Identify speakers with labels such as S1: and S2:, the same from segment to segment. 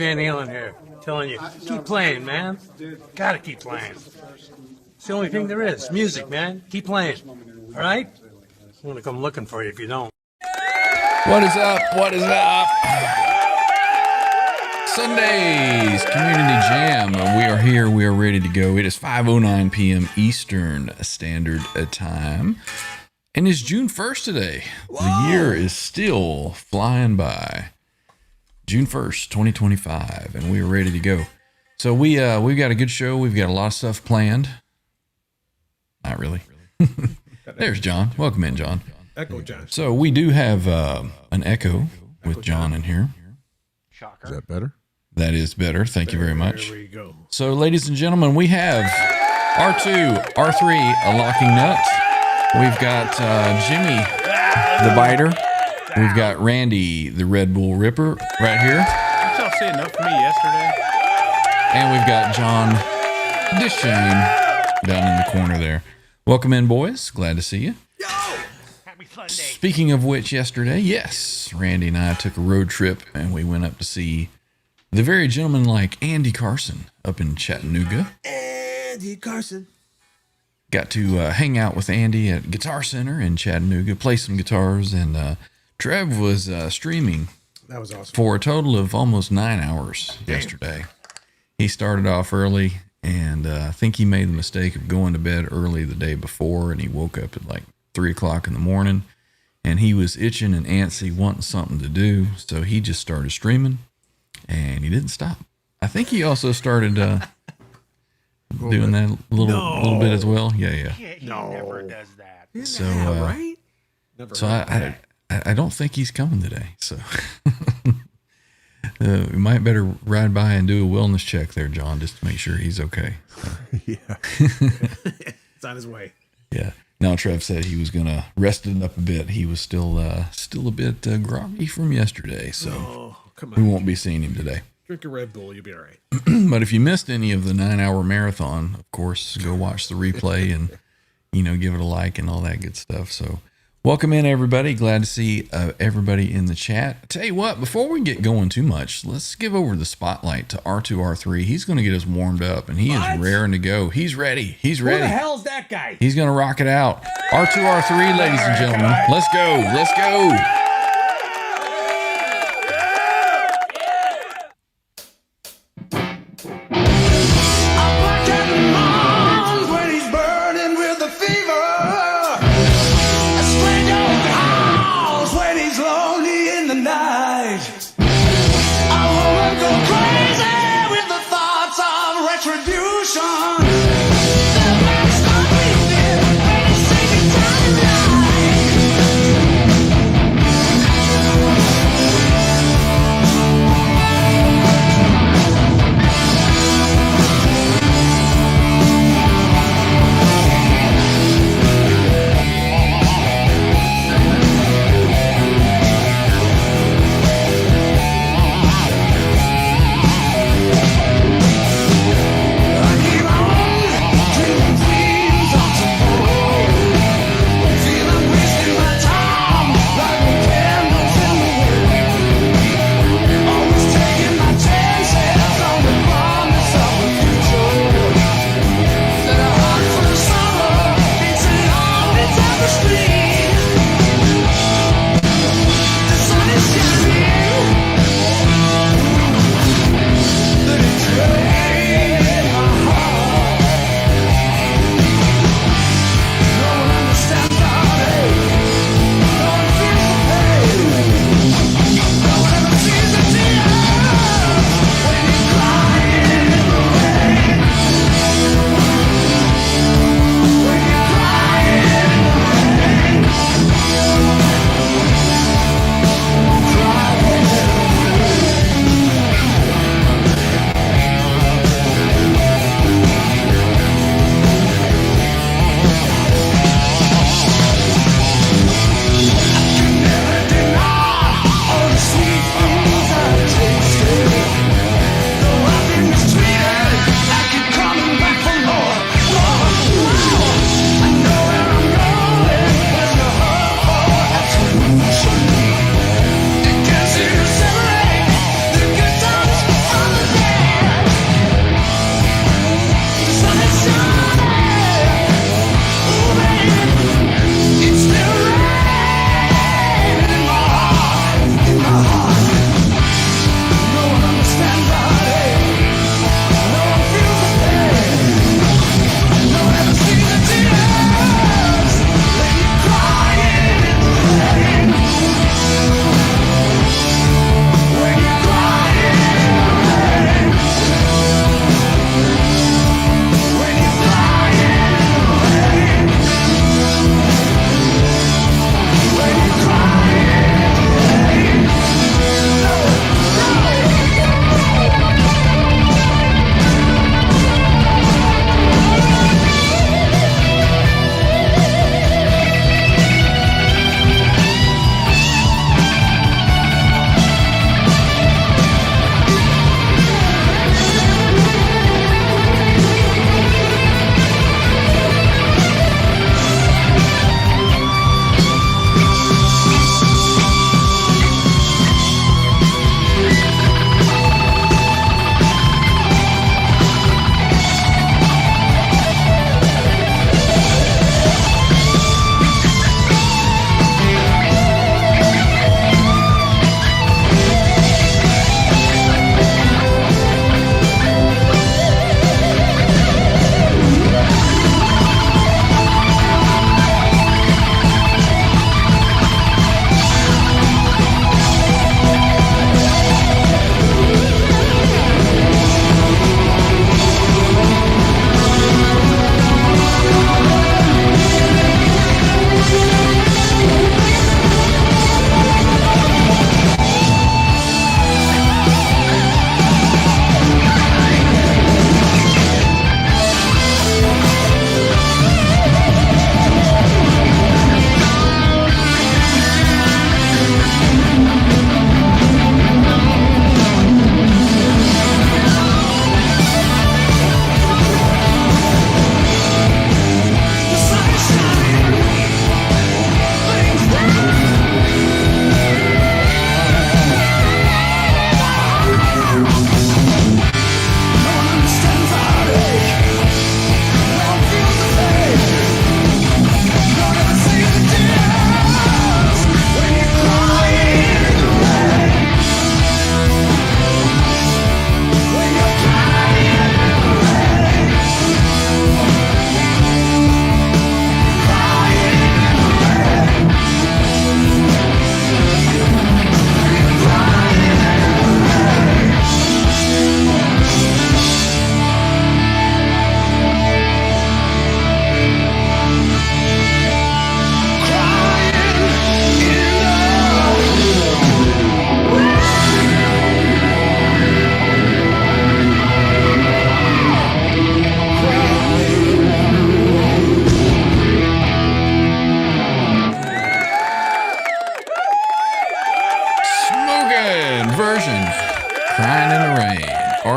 S1: Van Halen here, telling you, keep playing, man. Gotta keep playing. It's the only thing there is. Music, man. Keep playing. All right? I'm gonna come looking for you if you don't.
S2: What is up? What is up? Sunday's Community Jam. We are here. We are ready to go. It is 5:09 p.m. Eastern Standard Time. And it's June 1st today. Whoa. The year is still flying by. June 1st, 2025. And we are ready to go. So we've got a good show. We've got a lot of stuff planned. Not really. There's John. Welcome in, John.
S3: Echo, John.
S2: So we do have an echo with John in here.
S3: Shocker. Is that better?
S2: That is better. Thank you very much.
S3: There we go.
S2: So, ladies and gentlemen, we have R2, R3, a locking nut. We've got Jimmy, the biter. We've got Randy, the Red Bull Ripper, right here.
S4: Did y'all see enough for me yesterday?
S2: And we've got John Dishane down in the corner there. Welcome in, boys. Glad to see you.
S4: Yo! Happy Sunday.
S2: Speaking of which, yesterday, yes, Randy and I took a road trip, and we went up to see the very gentleman-like Andy Carson up in Chattanooga.
S3: Andy Carson.
S2: Got to hang out with Andy at Guitar Center in Chattanooga, play some guitars, and Trev was streaming.
S3: That was awesome.
S2: For a total of almost 9 hours yesterday. He started off early, and I think he made the mistake of going to bed early the day before, and he woke up at like 3 o'clock in the morning, and he was itching and antsy, wanting something to do, so he just started streaming, and he didn't stop. I think he also started doing that a little bit as well. Yeah.
S4: He never does that.
S2: So,
S3: right? Never
S2: so I don't think he's coming today. So we might better ride by and do a wellness check there, John, just to make sure he's okay. So.
S3: Yeah. It's on his way.
S2: Yeah. Now Trev said he was gonna rest it up a bit. He was still a bit groggy from yesterday, so
S3: come on.
S2: We won't be seeing him today.
S3: Drink a Red Bull, you'll be all right.
S2: But if you missed any of the 9-hour marathon, of course, go watch the replay and give it a like and all that good stuff. So welcome in, everybody. Glad to see everybody in the chat. I tell you what, before we get going too much, let's give over the spotlight to R2, R3. He's going to get us warmed up, and he is raring to go. He's ready. He's ready.
S3: Who the hell's that guy?
S2: He's going to rock it out. R2, R3, ladies and gentlemen. Let's go. Let's go.
S5: Keep on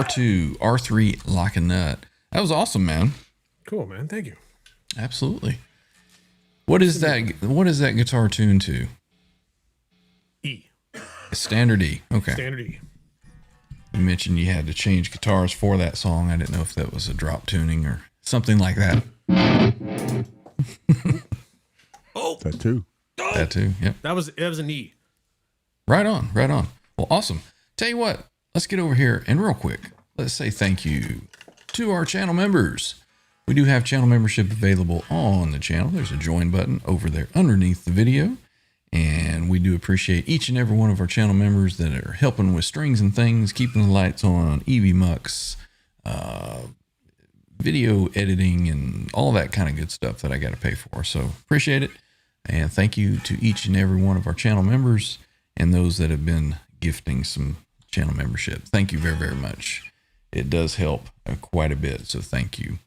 S2: R2, R3 Lock and Nut. That was awesome, man.
S3: Cool, man. Thank you.
S2: Absolutely. What is that guitar tuned to?
S3: E.
S2: Standard E. Okay.
S3: Standard E.
S2: You mentioned you had to change guitars for that song. I didn't know if that was a drop tuning or something like that.
S5: That too.
S2: That too. Yep.
S3: That was an E.
S2: Right on. Right on. Well, awesome. Tell you what, let's get over here and real quick, let's say thank you to our channel members. We do have channel membership available on the channel. There's a join button over there underneath the video. And we do appreciate each and every one of our channel members that are helping with strings and things, keeping the lights on, EV Mux, video editing, and all that kind of good stuff that I got to pay for. So appreciate it. And thank you to each and every one of our channel members and those that have been gifting some channel membership. Thank you very, very much. It does help quite a bit. So thank you.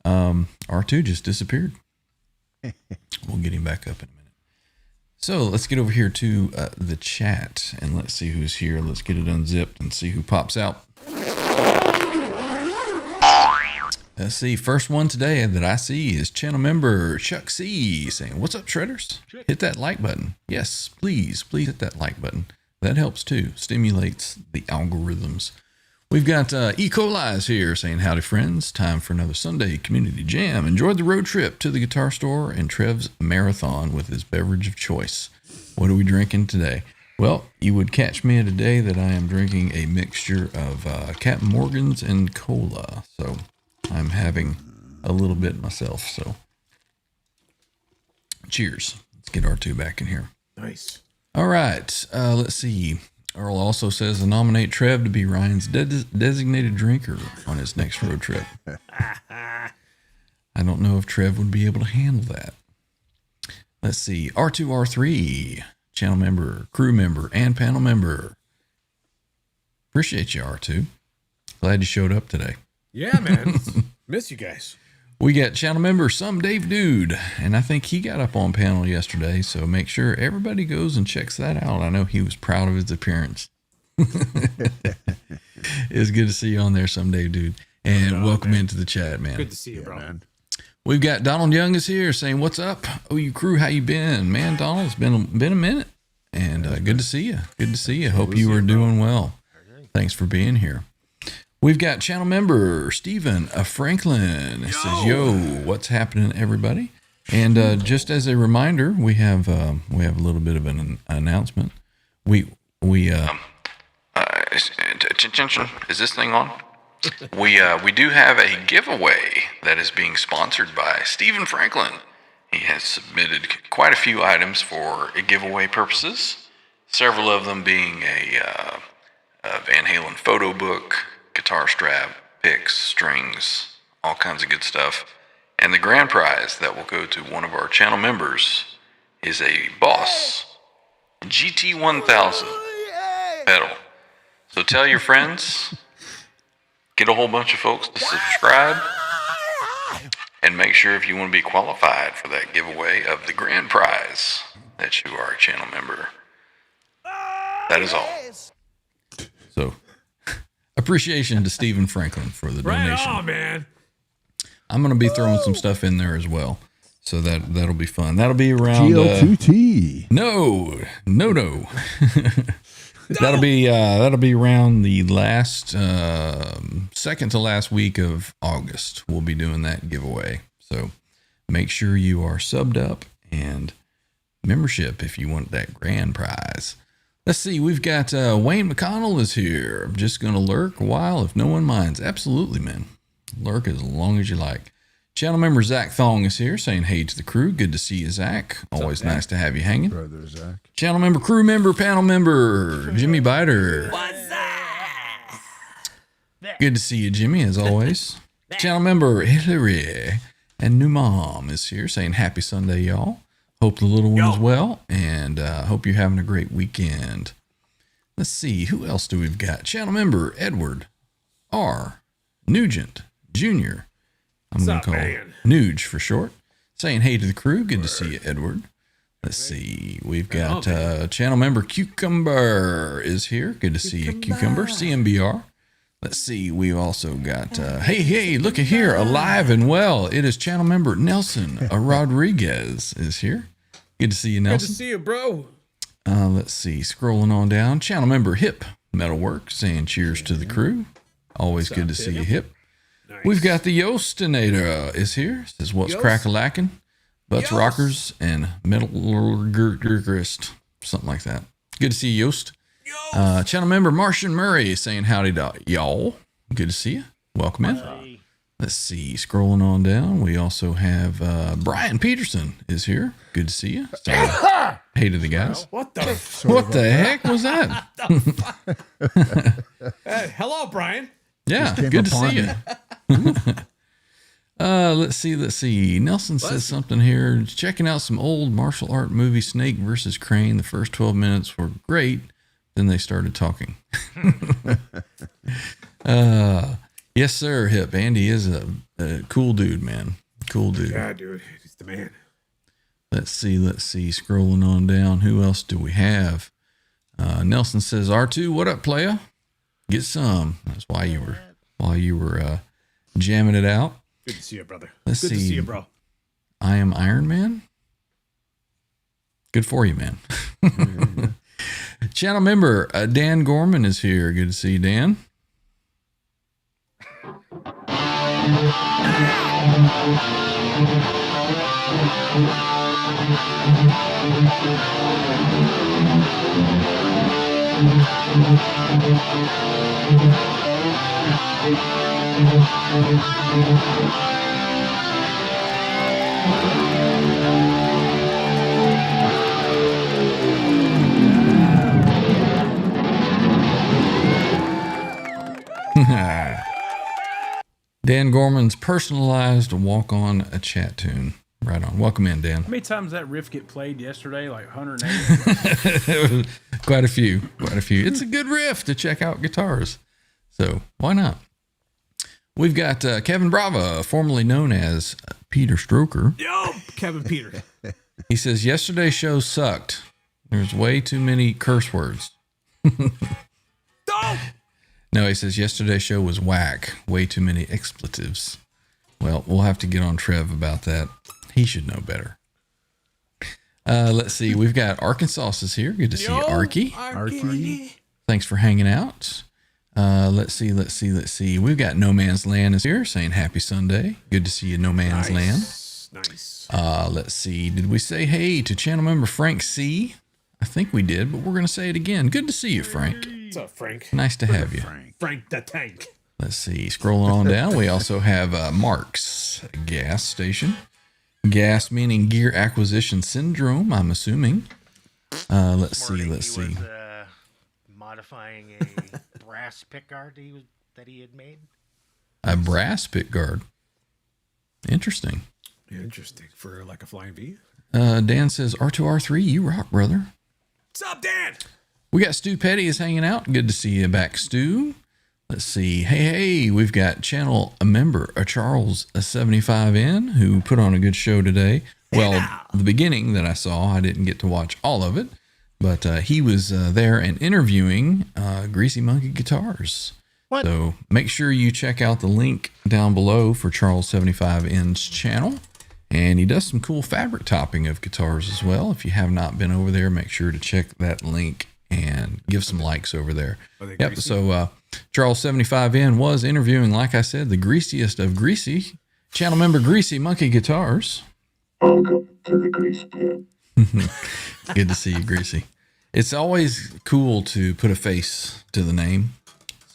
S2: R2 just disappeared. We'll get him back up in a minute. So let's get over here to the chat and let's see who's here. Let's get it unzipped and see who pops out. Let's see. First one today that I see is channel member Chuck C saying, "What's up, Shredders? Hit that like button." Yes, please hit that like button. That helps too. Stimulates the algorithms. We've got E. coli's here saying, "Howdy, friends. Time for another Sunday community jam. Enjoyed the road trip to the guitar store and Trev's marathon with his beverage of choice. What are we drinking today?" Well, you would catch me today that I am drinking a mixture of Captain Morgan's and cola. So I'm having a little bit myself. So cheers. Let's get R2 back in here.
S3: Nice.
S2: All right. Let's see. Earl also says to nominate Trev to be Ryan's designated drinker on his next road trip. I don't know if Trev would be able to handle that. Let's see. R2R3, channel member, crew member, and panel member. Appreciate you, R2. Glad you showed up today.
S3: Yeah, man. Miss you guys.
S2: We got channel member Some Dave Dude, and I think he got up on panel yesterday, so make sure everybody goes and checks that out. I know he was proud of his appearance. It was good to see you on there, Some Dave Dude, and welcome into the chat, man.
S3: Good to see you, bro.
S5: Man.
S2: We've got Donald Young is here saying, "What's up? Oh, you crew, how you been?" Man, Donald, it's been a minute, and good to see you. Good to see you. Hope you are doing well. Thanks for being here. We've got channel member Stephen Franklin. It says, "Yo, what's happening, everybody?" And just as a reminder, we have a little bit of an announcement. Is this thing on? We do have a giveaway that is being sponsored by Stephen Franklin. He has submitted quite a few items for giveaway purposes. Several of them being a Van Halen photo book, guitar strap, picks, strings, all kinds of good stuff. And the grand prize that will go to one of our channel members is a Boss GT1000 pedal. So tell your friends, get a whole bunch of folks to subscribe, and make sure if you want to be qualified for that giveaway of the grand prize that you are a channel member. That is all. So, appreciation to Stephen Franklin for the donation.
S3: Right on, man.
S2: I'm going to be throwing some stuff in there as well. So that'll be fun. That'll be around
S5: GL2T.
S2: No. That'll be around the last second to last week of August. We'll be doing that giveaway. So make sure you are subbed up and membership if you want that grand prize. Let's see, we've got Wayne McConnell is here. I'm just going to lurk a while if no one minds. Absolutely, man. Lurk as long as you like. Channel member Zach Thong is here saying, "Hey to the crew. Good to see you, Zach. Always nice to have you hanging."
S5: Brother Zach.
S2: Channel member, crew member, panel member, Jimmy Biter.
S4: What's up?
S2: Good to see you, Jimmy, as always. Channel member Hillary and new mom is here saying, "Happy Sunday, y'all. Hope the little one is well, and hope you're having a great weekend." Let's see, who else do we've got? Channel member Edward R. Nugent Jr. I'm going to call Nuge for short. Saying, "Hey to the crew. Good to see you, Edward." Let's see, we've got channel member Cucumber is here. Good to see you, Cucumber. CMBR. Let's see. We also got, hey, look at here, alive and well. It is channel member Nelson Rodriguez is here. Good to see you,
S3: Good to
S2: Nelson.
S3: see you, bro.
S2: Let's see. Scrolling on down. Channel member Hip Metalwork saying cheers to the crew. Always good to see you, Hip.
S3: Nice.
S2: We've got the Yostinator is here. Says what's
S3: Yost?
S2: crack-a-lackin'? Butts,
S3: Yost.
S2: rockers, and metalurgist. Something like that. Good to see you, Yost. Channel member Martian Murray saying howdy to y'all. Good to see you. Welcome in. Let's see. Scrolling on down. We also have Brian Peterson is here. Good to see you. Sorry. Hey to the guys.
S3: What the?
S2: What the heck was that?
S3: Hello, Brian.
S2: Yeah,
S5: came
S2: good to
S5: upon
S2: see you. Let's see. Nelson says something here. Checking out some old martial art movie, Snake versus Crane. The first 12 minutes were great. Then they started talking. Yes, sir, Hip. Andy is a cool dude, man. Cool dude.
S3: Yeah, dude. He's the man.
S2: Let's see. Scrolling on down. Who else do we have? Nelson says, R2, what up, playa? Get some. That's why you were jamming it out.
S3: Good to see you, brother.
S2: Let's
S3: Good
S2: see.
S3: to see you, bro.
S2: I am Iron Man. Good for you, man. Channel member Dan Gorman is here. Good to see you, Dan. Dan Gorman's personalized walk-on a chat tune. Right on. Welcome in, Dan.
S4: How many times that riff get played yesterday? Like 180?
S2: Quite a few. It's a good riff to check out guitars. So why not? We've got Kevin Brava, formerly known as Peter Stroker.
S3: Yo, Kevin Peter.
S2: He says, yesterday's show sucked. There's way too many curse words.
S3: Don't.
S2: No, he says, yesterday's show was whack. Way too many expletives. Well, we'll have to get on Trev about that. He should know better. Let's see. We've got Arkansas is here. Good to see you, Arky.
S3: Arky.
S2: Thanks for hanging out. Let's see. We've got No Man's Land is here saying happy Sunday. Good to see you, No Man's Land.
S3: Nice.
S2: Let's see. Did we say hey to channel member Frank C? I think we did, but we're going to say it again. Good to see you, Frank.
S3: What's up, Frank?
S2: Nice to have you.
S3: Frank the Tank.
S2: Let's see. Scrolling on down, we also have Mark's gas station. Gas meaning gear acquisition syndrome, I'm assuming. Let's see.
S6: He was modifying a brass pickguard that he had made.
S2: A brass pickguard. Interesting.
S3: Interesting. For like a flying V.
S2: Dan says, R2R3, you rock, brother.
S3: What's up, Dan?
S2: We got Stu Petty is hanging out. Good to see you back, Stu. Let's see. Hey, we've got channel a member, Charles 75N, who put on a good show today. Well, the beginning that I saw, I didn't get to watch all of it, but he was there and interviewing Greasy Monkey Guitars.
S6: What?
S2: So make sure you check out the link down below for Charles 75N's channel. And he does some cool fabric topping of guitars as well. If you have not been over there, make sure to check that link and give some likes over there. Yep.
S3: Greasy?
S2: So Charles 75N was interviewing, like I said, the greasiest of greasy, channel member Greasy Monkey Guitars.
S7: Welcome to the Grease Pit.
S2: Good to see you, Greasy. It's always cool to put a face to the name.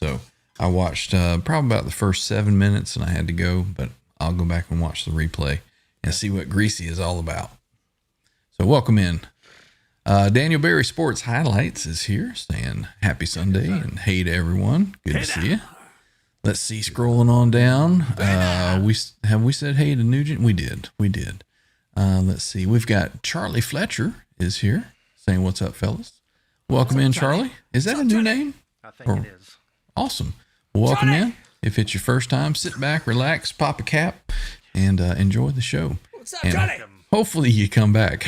S2: So I watched probably about the first 7 minutes and I had to go, but I'll go back and watch the replay and see what Greasy is all about. So welcome in. Daniel Berry Sports Highlights is here saying happy Sunday and hey to everyone. Good to see you. Let's see, scrolling on down. We said hey to Nugent? We did. Let's see. We've got Charlie Fletcher is here saying what's up, fellas. Welcome in, Charlie. Is that a new name?
S6: I think it is.
S2: Awesome. Welcome in. If it's your first time, sit back, relax, pop a cap, and enjoy the show.
S3: What's up,
S2: And
S3: Johnny?
S2: hopefully you come back.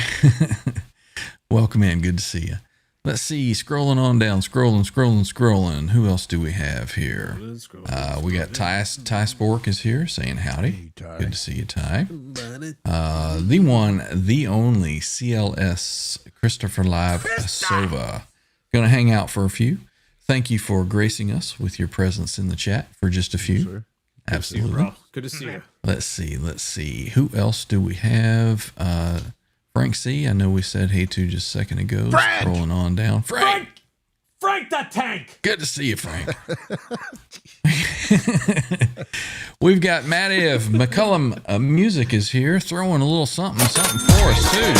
S2: Welcome in. Good to see you. Let's see. Scrolling on down. Scrolling. Who else do we have here? We got Ty Spork is here saying howdy. Good to see you, Ty. The one, the only CLS Christopher Live Sova. Going to hang out for a few. Thank you for gracing us with your presence in the chat for just a few. Absolutely.
S3: Good to see you.
S2: Let's see. Who else do we have? Frank C. I know we said hey to just a second ago.
S3: Frank!
S2: Scrolling on down. Frank
S3: the tank.
S2: Good to see you, Frank. We've got Matt F. McCullum Music is here, throwing a little something for us too.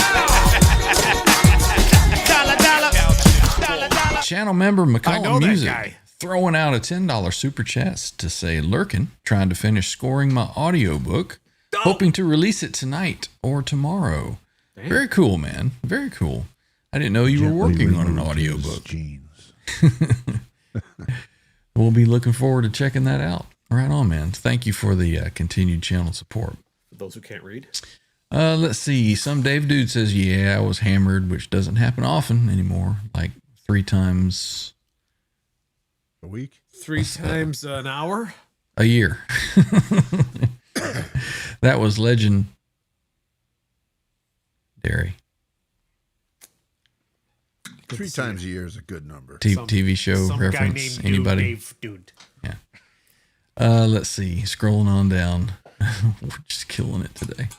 S2: Channel member McCullum Music throwing out a $10 super chat to say, lurking, trying to finish scoring my audiobook, hoping to release it tonight or tomorrow. Damn. Very cool, man. Very cool. I didn't know you were working on an audiobook. We'll be looking forward to checking that out. Right on, man. Thank you for the continued channel support.
S3: For those who can't read.
S2: Let's see. Some Dave dude says, yeah, I was hammered, which doesn't happen often anymore. Like 3 times
S5: a week?
S3: 3 times an hour?
S2: A year. That was legendary.
S5: Three times a year is a good number.
S2: TV show reference. Anybody?
S6: Dude.
S2: Yeah. Let's see. Scrolling on down. We're just killing it today.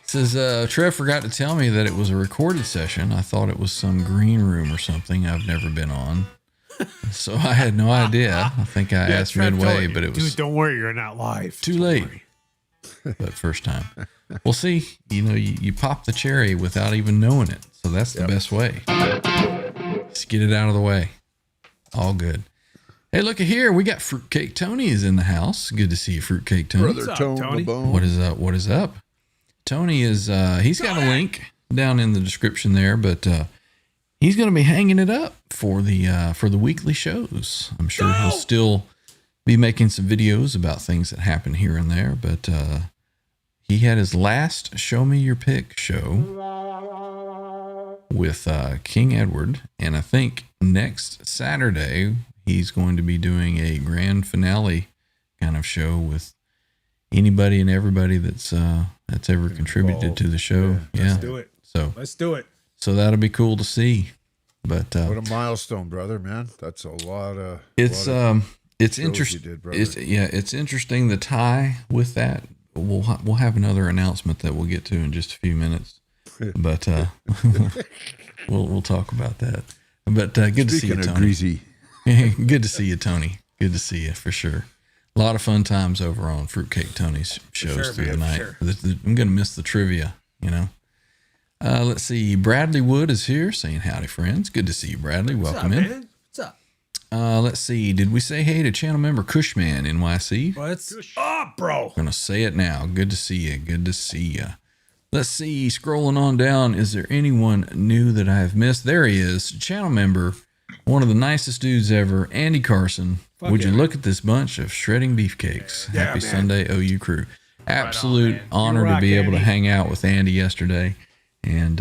S2: It says, Trev forgot to tell me that it was a recorded session. I thought it was some green room or something I've never been on. So I had no idea. I think I asked
S3: Trev
S2: midway, but it was
S3: dude, don't worry, you're not live.
S2: too late. But first time. We'll see. You know, you pop the cherry without even knowing it. So that's the best way. Just get it out of the way. All good. Hey, look at here. We got Fruitcake Tony is in the house. Good to see you, Fruitcake Tony.
S5: Brother Tony.
S2: What is up? What is up? Tony is, he's got a link down in the description there, but he's going to be hanging it up for the weekly shows. I'm sure he'll still be making some videos about things that happen here and there, but he had his last Show Me Your Pick show with King Edward, and I think next Saturday he's going to be doing a grand finale kind of show with anybody and everybody that's ever contributed to the show.
S3: Let's do it. Let's do it.
S2: So that'll be cool to see. But
S5: what a milestone, brother, man. That's a lot of
S2: it's interesting. It's interesting the tie with that. We'll have another announcement that we'll get to in just a few minutes. But we'll talk about that. But good to see you, Tony.
S5: Greasy.
S2: Good to see you, Tony. Good to see you for sure. A lot of fun times over on Fruitcake Tony's shows through the night. Sure. I'm going to miss the trivia, you know. Let's see. Bradley Wood is here saying howdy, friends. Good to see you, Bradley. Welcome in.
S3: Man? What's up?
S2: Let's see. Did we say hey to channel member Cushman NYC?
S3: What's up, bro?
S2: I'm going to say it now. Good to see you. Good to see you. Let's see. Scrolling on down. Is there anyone new that I have missed? There he is. Channel member. One of the nicest dudes ever, Andy Carson. Would you look at this bunch of shredding beefcakes?
S3: Yeah,
S2: Happy
S3: man.
S2: Sunday, OU crew. Absolute honor to be able to hang out with Andy yesterday and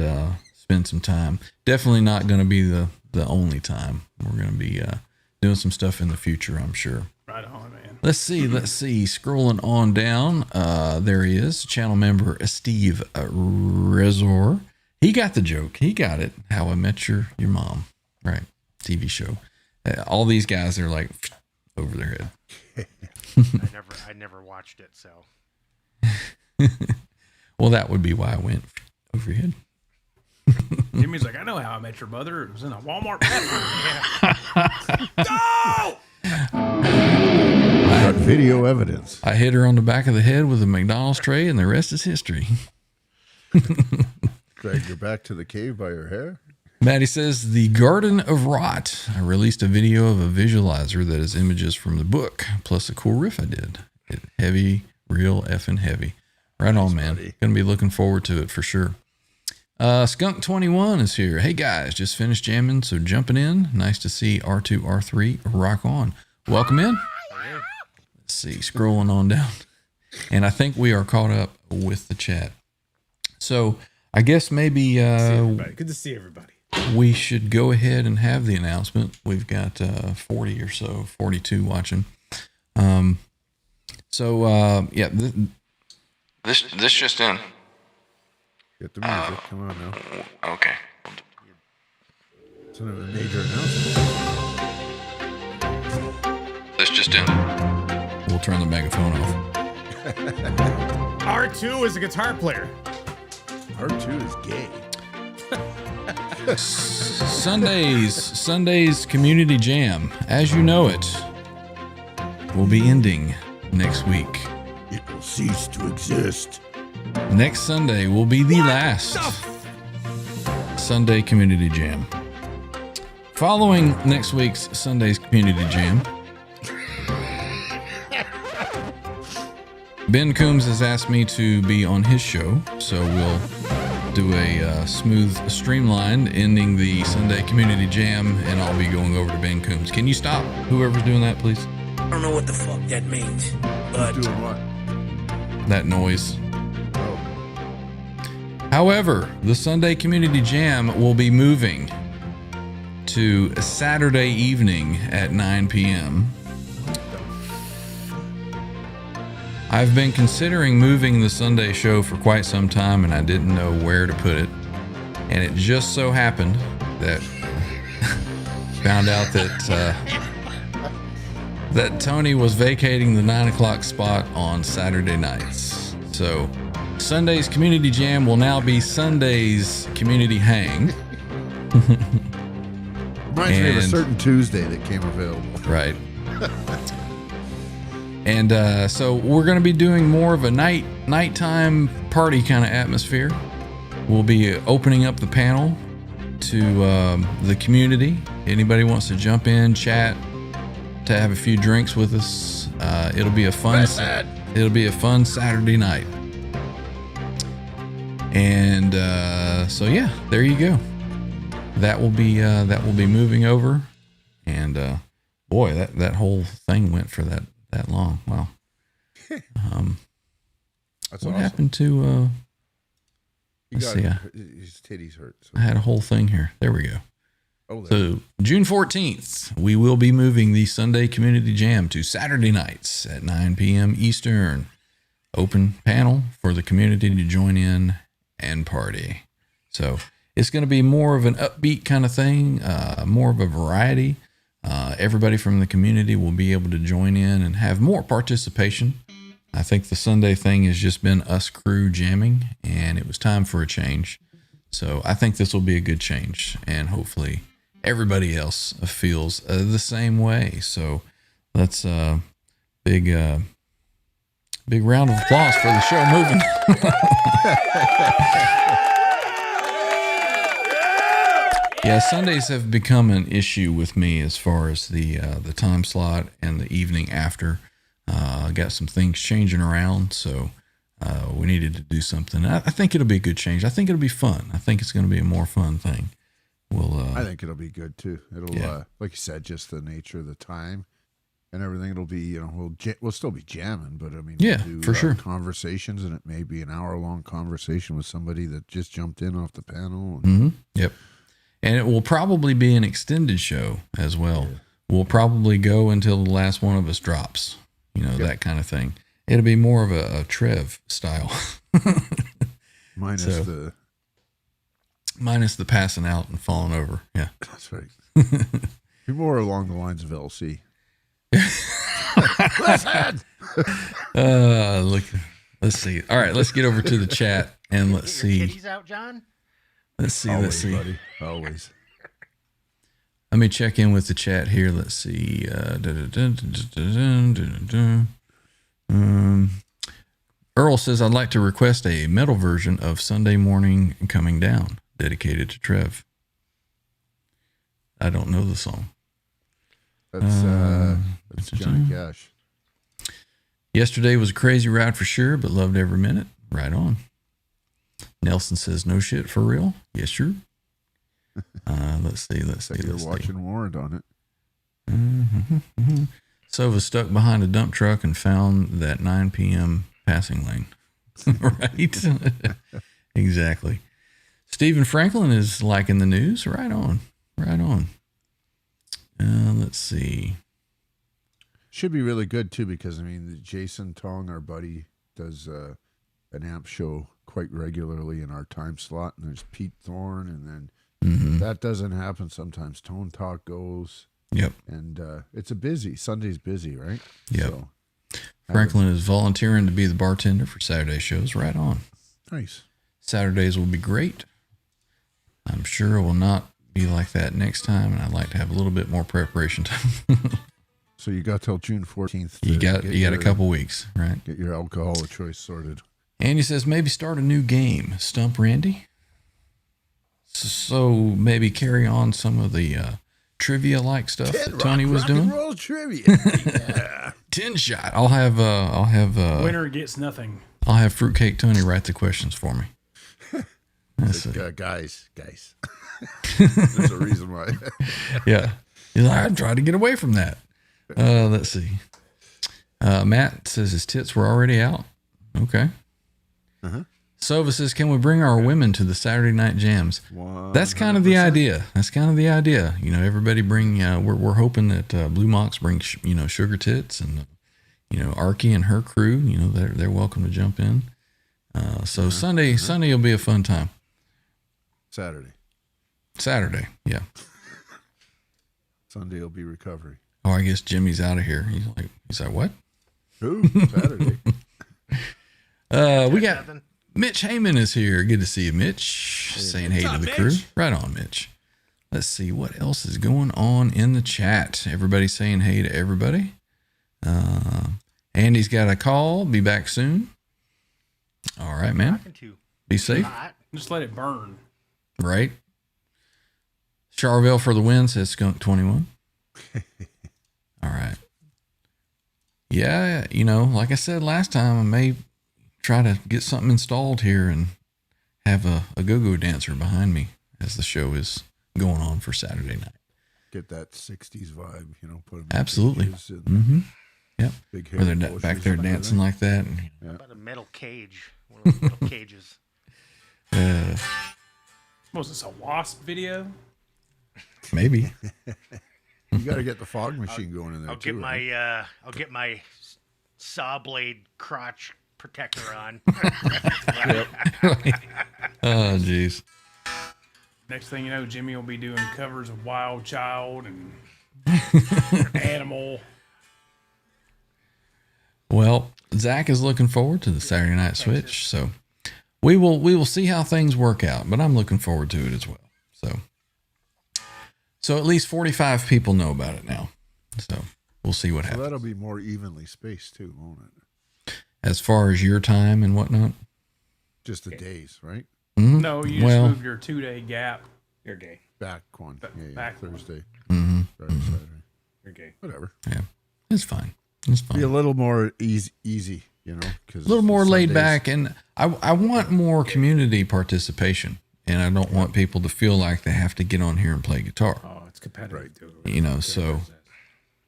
S2: spend some time. Definitely not going to be the only time. We're going to be doing some stuff in the future, I'm sure.
S4: Right on, man.
S2: Let's see. Scrolling on down, there he is, channel member Steve Rezor. He got the joke. He got it. How I Met Your Mom. Right. TV show. All these guys are like over their head.
S6: I never watched it, so.
S2: Well, that would be why I went over your head.
S4: Jimmy's like, I know How I Met Your Mother. It was in a Walmart bathroom.
S5: Got video evidence.
S2: I hit her on the back of the head with a McDonald's tray, and the rest is history.
S5: Dragged her back to the cave by her hair.
S2: Maddie says, The Garden of Rot. I released a video of a visualizer that is images from the book, plus a cool riff I did. Heavy, real effing heavy. Right on, man. Going to be looking forward to it for sure. Skunk21 is here. Hey, guys, just finished jamming, so jumping in. Nice to see R2, R3 rock on. Welcome in. Let's see, scrolling on down. And I think we are caught up with the chat. So I guess maybe...
S3: Good to see everybody.
S2: we should go ahead and have the announcement. We've got 40 or so, 42 watching. Yeah, this just in.
S5: Get the music. Come on now.
S2: Okay.
S5: It's a major announcement.
S2: This just in. We'll turn the megaphone off.
S3: R2 is a guitar player.
S5: R2 is gay.
S2: Sunday's community jam, as you know it, will be ending next week.
S5: It will cease to exist.
S2: Next Sunday will be the last Sunday community jam. Following next week's Sunday's community jam, Ben Coombs has asked me to be on his show, so we'll do a smooth, streamlined ending the Sunday community jam, and I'll be going over to Ben Coombs. Can you stop whoever's doing that, please?
S8: I don't know what the fuck that means, but
S5: Doing what?
S2: That noise. However, the Sunday community jam will be moving to Saturday evening at 9 p.m. I've been considering moving the Sunday show for quite some time, and I didn't know where to put it. And it just so happened that found out that Tony was vacating the 9 o'clock spot on Saturday nights. So Sunday's community jam will now be Sunday's community hang.
S5: Reminds me of a certain Tuesday that came available.
S2: Right. And so we're going to be doing more of a nighttime party kind of atmosphere. We'll be opening up the panel to the community. Anybody wants to jump in, chat, to have a few drinks with us. It'll be a fun Saturday night. And so yeah, there you go. That will be moving over. And boy, that whole thing went for that long. Wow.
S5: That's
S2: What
S5: awesome.
S2: happened to let's see,
S5: his titties hurt. So.
S2: I had a whole thing here. There we go.
S5: Oh, there.
S2: So June 14th, we will be moving the Sunday Community Jam to Saturday nights at 9 p.m. Eastern. Open panel for the community to join in and party. So it's going to be more of an upbeat kind of thing, more of a variety. Everybody from the community will be able to join in and have more participation. I think the Sunday thing has just been us crew jamming, and it was time for a change. So I think this will be a good change, and hopefully everybody else feels the same way. So let's big round of applause for the show moving. Yeah, Sundays have become an issue with me as far as the time slot and the evening after. I got some things changing around, so we needed to do something. I think it'll be a good change. I think it'll be fun. I think it's going to be a more fun thing.
S5: I think it'll be good too. It'll, like you said, just the nature of the time and everything. It'll be, we'll still be jamming, but I mean,
S2: yeah,
S5: we'll do,
S2: for sure.
S5: Conversations, and it may be an hour-long conversation with somebody that just jumped in off the panel.
S2: Mm-hmm. Yep. And it will probably be an extended show as well. Yeah. We'll probably go until the last one of us drops, that kind of thing. It'll be more of a Trev style.
S5: Minus
S2: the passing out and falling over. Yeah.
S5: That's right. Be more along the lines of LC.
S2: Let's see. All right, let's get over to the chat and let's see.
S6: Titties out, John?
S2: Let's see.
S5: Always,
S2: let's see.
S5: Buddy. Always.
S2: Let me check in with the chat here. Let's see. Earl says, I'd like to request a metal version of Sunday Morning Coming Down, dedicated to Trev. I don't know the song.
S5: That's Johnny Cash.
S2: Yesterday was a crazy ride for sure, but loved every minute. Right on. Nelson says, no shit, for real? Yes, sure. Let's see.
S5: You're watching Warrant on it.
S2: Mm-hmm. Sova stuck behind a dump truck and found that 9 p.m. passing lane. Right? Exactly. Stephen Franklin is liking the news. Right on. Right on. Let's see.
S5: Should be really good too, because I mean, Jason Tong, our buddy, does an amp show quite regularly in our time slot, and there's Pete Thorne, and then that doesn't happen sometimes. Tone Talk goes.
S2: Yep.
S5: And it's a busy Sunday's busy, right?
S2: Yep.
S5: So,
S2: Franklin is volunteering to be the bartender for Saturday shows. Right on.
S5: nice.
S2: Saturdays will be great. I'm sure it will not be like that next time, and I'd like to have a little bit more preparation time.
S5: So you got till June 14th.
S2: You got a couple weeks, right?
S5: Get your alcohol of choice sorted.
S2: Andy says maybe start a new game. Stump Randy. So maybe carry on some of the trivia like stuff that Tony was doing.
S5: Rock and roll trivia. Yeah.
S2: 10 shot. I'll have
S4: Winner gets nothing.
S2: I'll have Fruitcake Tony write the questions for me.
S5: Guys. There's a reason why.
S2: Yeah. He's like, I tried to get away from that. Let's see. Matt says his tits were already out. Okay. Sova says, can we bring our women to the Saturday night jams? 100%. That's kind of the idea. You know, everybody bring, we're hoping that Blue Mox brings, Sugar Tits and, Arky and her crew, they're welcome to jump in. So Sunday will be a fun time. Saturday. Yeah.
S5: Sunday will be recovery.
S2: Oh, I guess Jimmy's out of here. He's like, what?
S5: Ooh, Saturday.
S2: We got Mitch Heyman is here. Good to see you, Mitch. Saying hey to the crew. Right on, Mitch. Let's see what else is going on in the chat. Everybody saying hey to everybody. Andy's got a call. Be back soon. All right, man. Be safe.
S4: Just let it burn.
S2: Right. Charville for the win, says Skunk 21. All right. Yeah, like I said last time, I may try to get something installed here and have a go-go dancer behind me as the show is going on for Saturday night.
S5: Get that 60s vibe, put them
S2: absolutely. Yep. Big hair. Where they're back there dancing like that. And,
S6: How about a metal cage? One of those metal cages.
S4: Was this a Wasp video?
S2: Maybe.
S5: You got to get the fog machine going in there.
S6: I'll get my saw blade crotch protector on.
S2: Oh, jeez.
S4: Next thing you know, Jimmy will be doing covers of Wild Child and Animal.
S2: Well, Zach is looking forward to the Saturday Night Switch, so we will see how things work out. But I'm looking forward to it as well. So at least 45 people know about it now. So we'll see what happens.
S5: That'll be more evenly spaced too, won't it?
S2: As far as your time and whatnot?
S5: Just the days, right?
S2: Mm-hmm.
S4: No, you just move your 2-day gap. Your day.
S5: Back one.
S4: Back
S5: Thursday.
S2: Mm-hmm.
S5: Friday, Saturday.
S4: Your day.
S5: Whatever.
S2: Yeah. It's fine. It's fine.
S5: Be a little more easy,
S2: Cause a little more laid back. And I want more community participation. And I don't want people to feel like they have to get on here and play guitar.
S3: Oh, it's competitive.
S2: Right.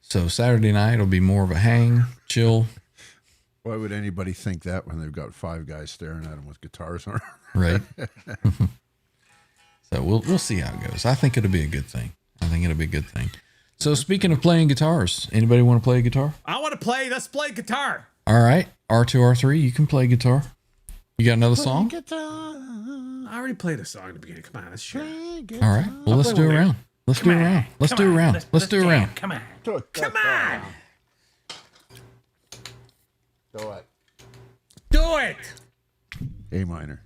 S2: So Saturday night will be more of a hang, chill.
S5: Why would anybody think that when they've got 5 guys staring at them with guitars on?
S2: Right. So we'll see how it goes. I think it'll be a good thing. So speaking of playing guitars, anybody want to play a guitar?
S3: I want to play. Let's play guitar.
S2: All right. R2, R3, you can play guitar. You got another song?
S3: I already played a song at the beginning. Come on, let's share.
S2: All right. Well, let's do a round. Let's do a round. Let's do a round.
S4: Come on.
S3: Come on.
S5: Do it.
S3: Do it.
S5: A minor.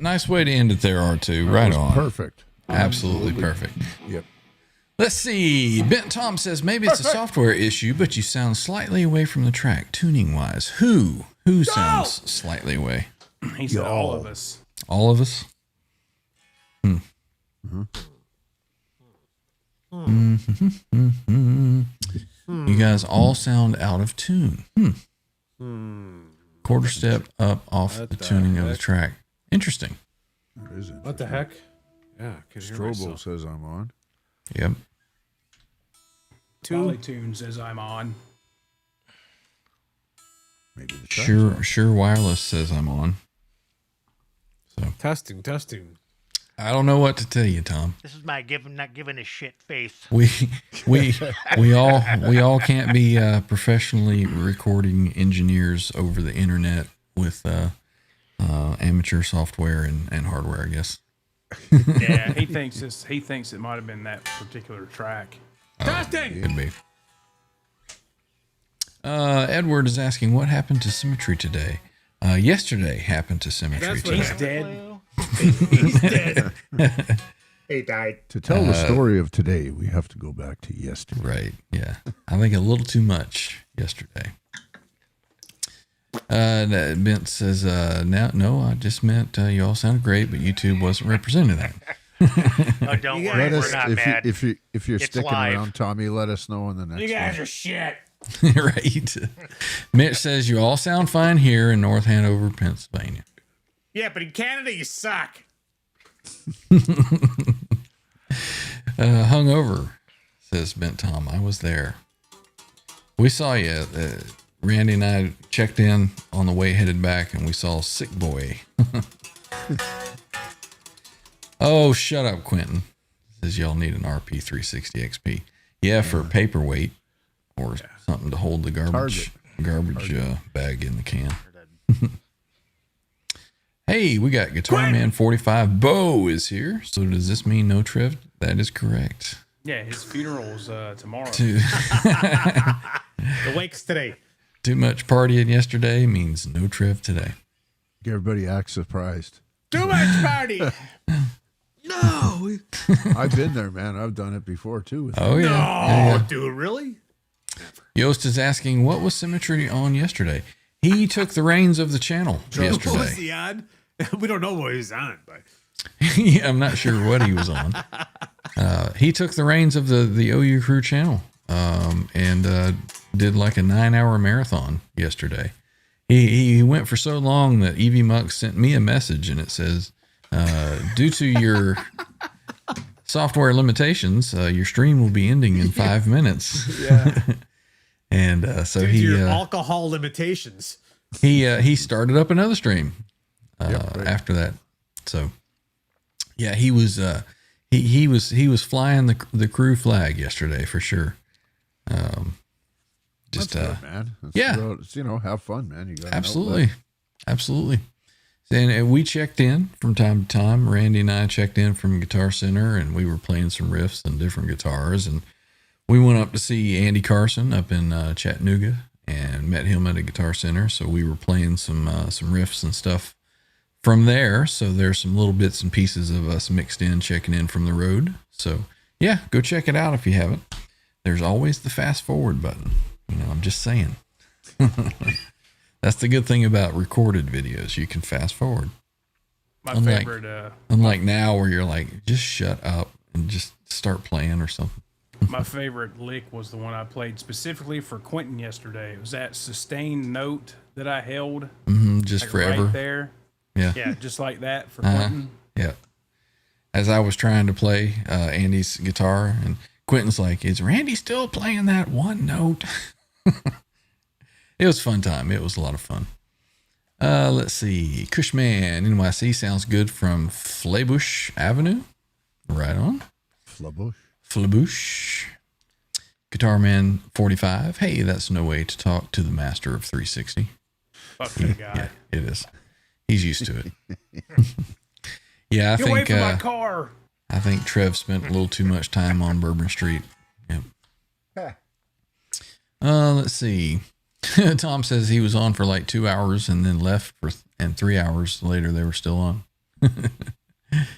S2: Nice way to end it there, R2. Right on.
S5: Perfect.
S2: Absolutely perfect.
S5: Yep.
S2: Let's see. Bent Tom says maybe it's a software issue, but you sound slightly away from the track, tuning wise. Who sounds slightly away?
S4: He said all of us.
S2: All of us? You guys all sound out of tune. Quarter step up off the tuning of the track. Interesting.
S5: That is it.
S3: What the heck? Yeah, I can hear
S5: Strobo
S3: myself.
S5: says I'm on.
S2: Yep.
S4: Polytune says I'm on.
S5: Maybe the track's
S2: Sure Wireless says I'm on.
S3: Testing.
S2: I don't know what to tell you, Tom.
S6: This is my not giving a shit face.
S2: We all can't be professionally recording engineers over the internet with amateur software and hardware, I guess.
S4: Yeah, he thinks it might have been that particular track.
S3: Testing.
S2: Could be. Edward is asking what happened to Symmetry today. Yesterday happened to Symmetry
S3: That's what
S2: today.
S4: He's dead.
S3: He's dead.
S6: He died.
S5: To tell the story of today, we have to go back to yesterday.
S2: Right. Yeah. I think a little too much yesterday. Bent says, no, I just meant you all sounded great, but YouTube wasn't representing that.
S6: Oh, don't worry,
S5: Let
S6: we're
S5: us,
S6: not
S5: if,
S6: mad.
S5: if you're
S6: It's
S5: sticking
S6: live.
S5: around, Tommy, let us know in the next
S3: You guys
S5: one.
S3: are shit.
S2: Right. Mitch says, you all sound fine here in North Hanover, Pennsylvania.
S3: Yeah, but in Canada, you suck.
S2: Hungover, says Bent Tom. I was there. We saw you. Randy and I checked in on the way headed back, and we saw Sick Boy. Oh, shut up, Quentin. Says y'all need an RP360 XP. Yeah, for paperweight or something to hold the garbage bag in the can. Hey, we got Guitar Man 45. Bo is here. So does this mean no Trev? That is correct.
S4: Yeah, his funeral's tomorrow.
S2: Too
S3: The wake's today.
S2: much partying yesterday means no Trev today.
S5: Everybody acts surprised.
S3: Too much party. No.
S5: I've been there, man. I've done it before, too.
S2: Oh, yeah.
S3: Oh, dude, really?
S2: Yost is asking, what was Symmetry on yesterday? He took the reins of the channel
S3: What was
S2: yesterday.
S3: he on? We don't know what he's on, but
S2: Yeah, I'm not sure what he was on. He took the reins of the OU Crew channel and did like a 9-hour marathon yesterday. He went for so long that Evie Muck sent me a message, and it says, due to your software limitations, your stream will be ending in 5 minutes.
S3: yeah.
S2: And so
S3: Due to your alcohol limitations.
S2: he started up another stream after that. So yeah, he was flying the crew flag yesterday for sure. Just
S5: That's good, man. That's
S2: yeah.
S5: It's, have fun, man. You got
S2: absolutely. And we checked in from time to time. Randy and I checked in from Guitar Center, and we were playing some riffs on different guitars. And we went up to see Andy Carson up in Chattanooga and met him at a Guitar Center. So we were playing some riffs and stuff from there. So there's some little bits and pieces of us mixed in, checking in from the road. So yeah, go check it out if you haven't. There's always the fast forward button. I'm just saying. That's the good thing about recorded videos. You can fast forward. Unlike now where you're like, just shut up and just start playing or something.
S4: My favorite lick was the one I played specifically for Quentin yesterday. It was that sustained note that I held.
S2: Just
S4: like
S2: forever.
S4: right there.
S2: Yeah.
S4: Yeah, just like that for Quentin.
S2: Yeah. As I was trying to play Andy's guitar, and Quentin's like, is Randy still playing that one note? It was a fun time. It was a lot of fun. Let's see. Cushman NYC sounds good from Flabush Avenue. Right on. Flabush. Guitar Man 45. Hey, that's no way to talk to the master of 360.
S4: Fuck that guy.
S2: Yeah, it is. He's used to it. Yeah,
S4: Get away from my car.
S2: I think Trev spent a little too much time on Bourbon Street. Yep. Let's see. Tom says he was on for like 2 hours and then left and 3 hours later they were still on.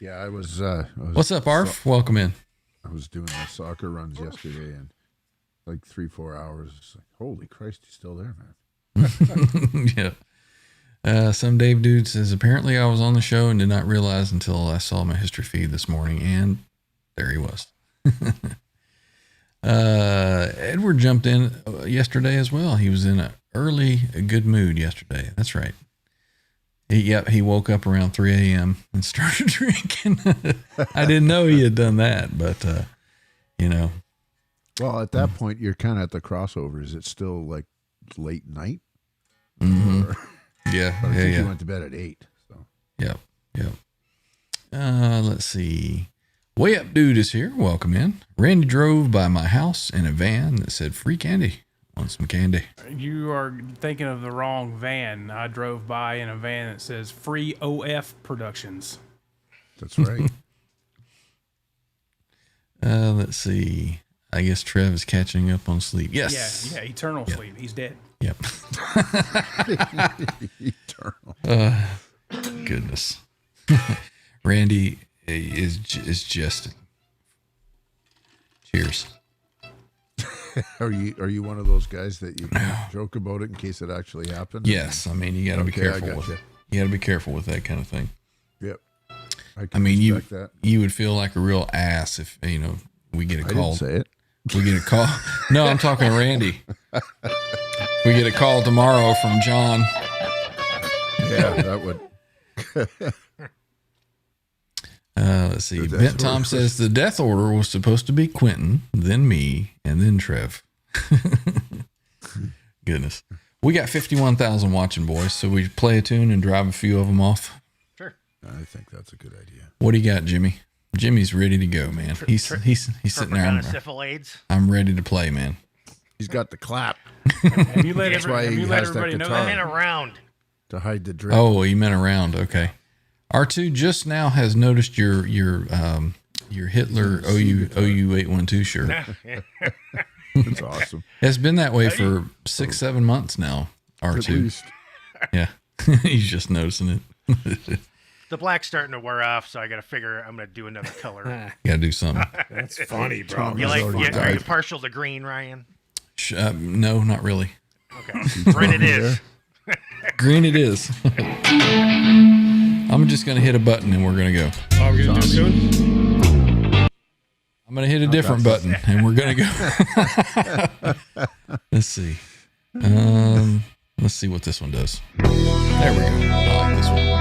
S5: Yeah, I was
S2: What's up, Arf? Welcome in.
S5: I was doing the soccer runs yesterday, and like 3-4 hours. It's like, holy Christ, he's still there, man.
S2: Yeah. Some Dave dude says, apparently I was on the show and did not realize until I saw my history feed this morning, and there he was. Edward jumped in yesterday as well. He was in a good mood yesterday. That's right. He woke up around 3 a.m. and started drinking. I didn't know he had done that, but,
S5: Well, at that point, you're kind of at the crossover. Is it still like late night?
S2: Mm-hmm.
S5: Or,
S2: yeah.
S5: I think you went to bed at 8. So.
S2: Yep. Let's see. Way Up Dude is here. Welcome in. Randy drove by my house in a van that said free candy. Want some candy?
S4: You are thinking of the wrong van. I drove by in a van that says Free OF Productions.
S5: That's right.
S2: Let's see. I guess Trev is catching up on sleep. Yes.
S4: Yeah, eternal sleep. He's dead.
S2: Yep.
S5: Eternal.
S2: Goodness. Randy is just. Cheers.
S5: Are you one of those guys that you joke about it in case it actually happens?
S2: Yes, I mean you got to be careful with it. You got to be careful with that kind of thing.
S5: Yep.
S2: I mean
S5: that.
S2: you would feel like a real ass if we get a call.
S5: I didn't say it.
S2: We get a call. No, I'm talking to Randy. We get a call tomorrow from John.
S5: Yeah, that would.
S2: Let's see. Bent Tom says the death order was supposed to be Quentin, then me, and then Trev. Goodness. We got 51,000 watching, boys, so we play a tune and drive a few of them off.
S6: Sure.
S5: I think that's a good idea.
S2: What do you got, Jimmy? Jimmy's ready to go, man. He's sitting there. I'm ready to play, man.
S5: He's got the clap.
S4: Have you let,
S5: That's why he has that
S4: everybody know
S5: guitar.
S4: that?
S6: I'm in around.
S5: To hide the drip.
S2: Oh, you meant around. Okay. R2 just now has noticed your Hitler OU 812 shirt.
S5: That's awesome.
S2: It's been that way for 6-7 months now. R2.
S5: At least.
S2: Yeah. He's just noticing it.
S6: The black's starting to wear off, so I got to figure I'm going to do another color.
S2: Got to do something.
S3: That's funny, bro.
S6: Are you partial to green, Ryan?
S2: No, not really.
S6: Okay. Green it is.
S2: Green it is. I'm just going to hit a button and we're going to go.
S3: Oh, we're going to do it soon?
S2: I'm going to hit a different button and we're going to go. Let's see. Let's see what this one does. There we go. I like this one.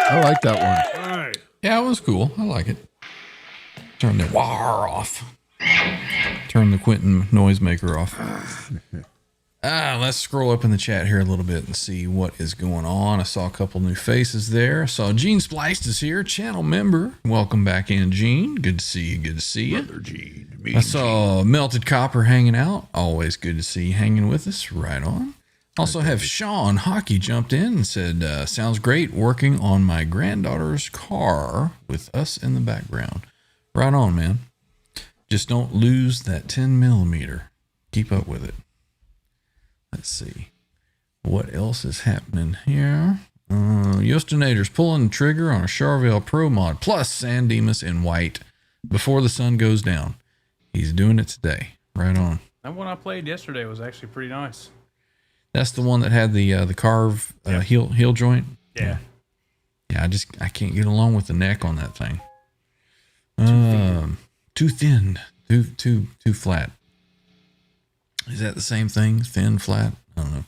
S5: I like that one.
S3: All right.
S2: Yeah, it was cool. I like it. Turn the wah off. Turn the Quentin noisemaker off. Let's scroll up in the chat here a little bit and see what is going on. I saw a couple new faces there. I saw Gene Spliced is here, channel member. Welcome back in, Gene. Good to see you. Good to see you.
S5: Brother Gene.
S2: I saw Melted Copper hanging out. Always good to see you hanging with us. Right on. Also have Sean Hockey jumped in and said, sounds great working on my granddaughter's car with us in the background. Right on, man. Just don't lose that 10 millimeter. Keep up with it. Let's see. What else is happening here? Yostinator's pulling the trigger on a Charvel Pro Mod plus San Dimas in white before the sun goes down. He's doing it today. Right on.
S4: That one I played yesterday was actually pretty nice.
S2: That's the one that had the carve heel joint.
S4: Yeah.
S2: Yeah, I can't get along with the neck on that thing. Too thin, too flat. Is that the same thing? Thin, flat? I don't know.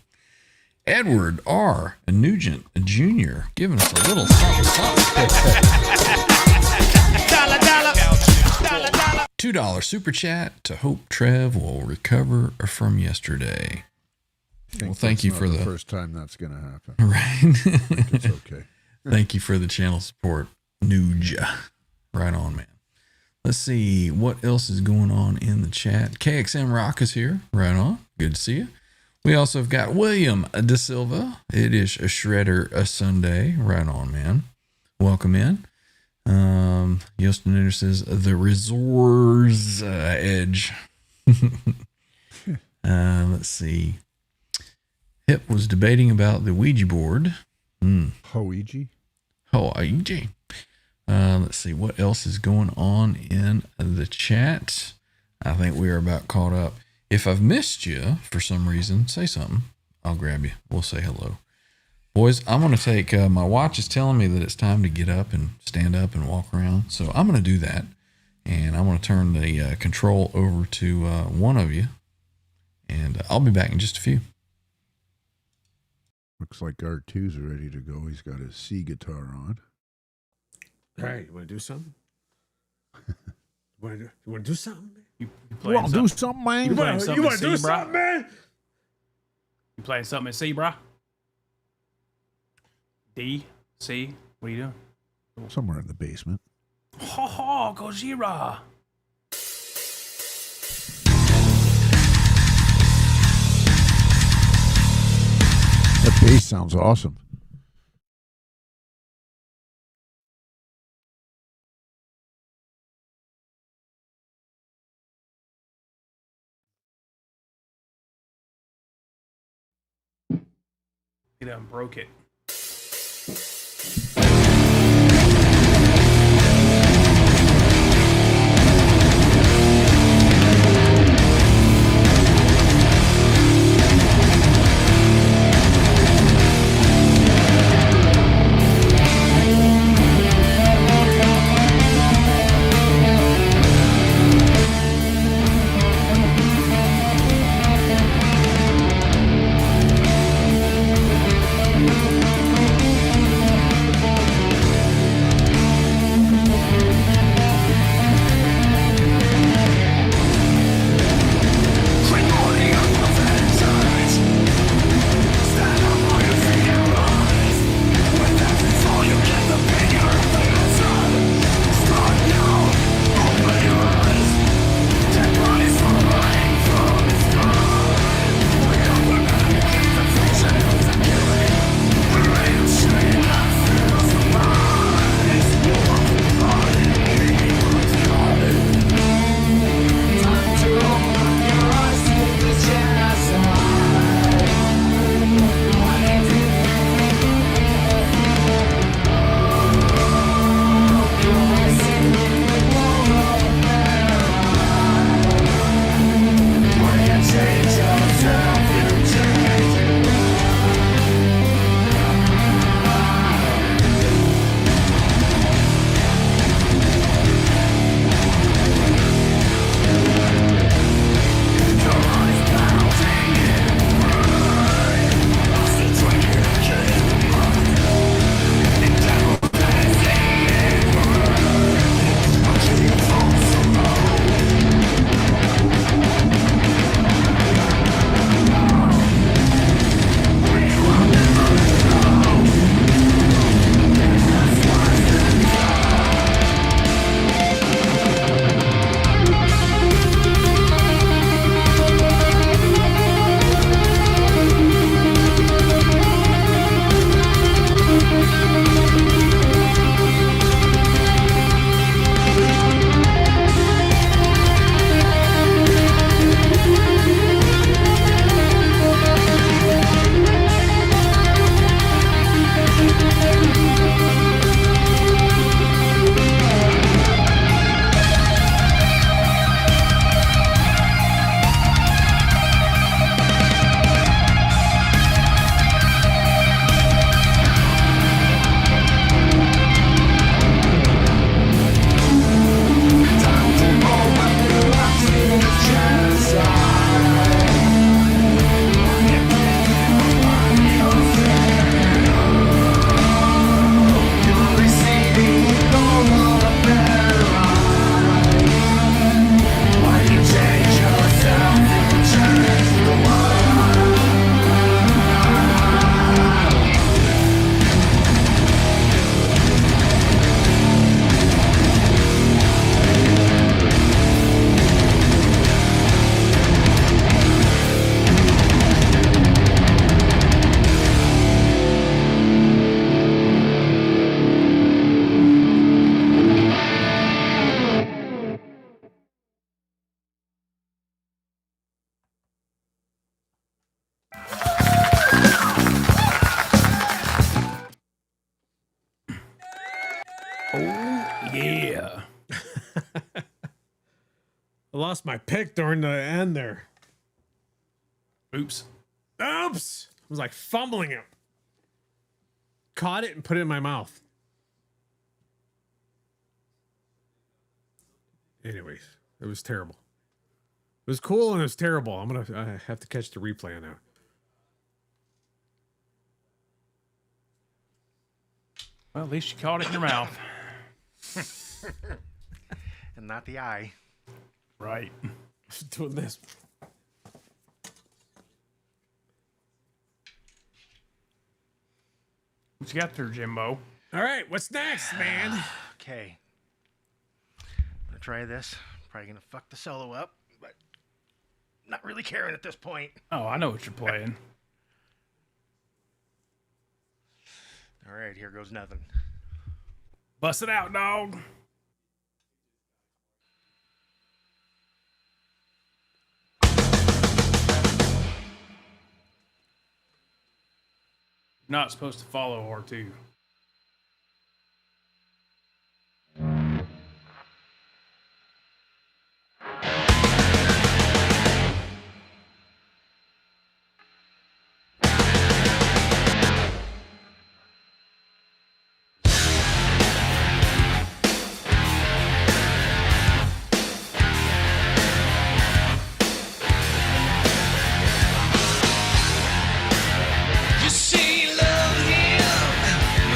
S2: Edward R. Nugent Jr. giving us a little something. $2 super chat to hope Trev will recover from yesterday. Well, thank you for the
S5: first time that's going to happen.
S2: Right.
S5: It's okay.
S2: Thank you for the channel support, Nuge. Right on, man. Let's see what else is going on in the chat. KXM Rock is here. Right on. Good to see you. We also have got William Da Silva. It is a Shredder Sunday. Right on, man. Welcome in. Yostin says the Resort's Edge. Let's see. Hip was debating about the Ouija board.
S5: Ouija?
S2: Ouija. Let's see what else is going on in the chat. I think we are about caught up. If I've missed you for some reason, say something. I'll grab you. We'll say hello. Boys, I'm going to take, my watch is telling me that it's time to get up and stand up and walk around. So I'm going to do that. And I'm going to turn the control over to one of you. And I'll be back in just a few.
S5: Looks like R2's ready to go. He's got his C guitar on.
S3: Hey, you want to do something? You want to do something?
S4: You playing something?
S5: Do something, man.
S4: You playing something at
S3: do
S4: sea, bro?
S3: something, man?
S4: You playing something at sea, bro? D? C? What are you doing?
S5: Somewhere in the basement.
S4: Ho ho, Gojira.
S5: That bass sounds awesome.
S4: He done broke it. Yeah.
S3: I lost my pick during the end there.
S4: Oops.
S3: Oops! I was like fumbling it. Caught it and put it in my mouth. Anyways, it was terrible. It was cool and it was terrible. I have to catch the replay on that.
S4: Well, at least you caught it in your mouth.
S6: And not the eye.
S4: Right.
S3: Doing this.
S4: What you got there, Jimbo?
S3: All right, what's next, man?
S6: Okay. I'm gonna try this. Probably gonna fuck the solo up, but not really caring at this point.
S4: Oh, I know what you're playing.
S6: All right, here goes nothing.
S4: Bust it out, dog. Not supposed to follow R2.
S9: You say love him,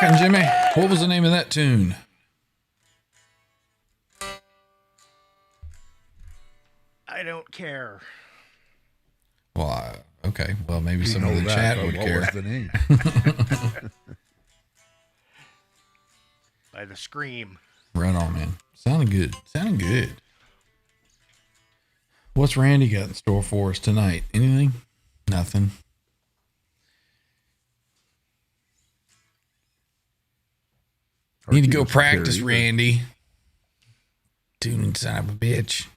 S2: rocking, Jimmy. What was the name of that tune?
S6: I don't care.
S2: Well, okay. Well, maybe some of
S5: know
S2: the
S5: that,
S2: chat
S5: but
S2: would
S5: what
S2: care.
S5: was the name?
S6: By the Scream.
S2: Right on, man. Sounding good. Sounding good. What's Randy got in store for us tonight? Anything? Nothing. Need to go practice, Randy. Tuning son of a bitch.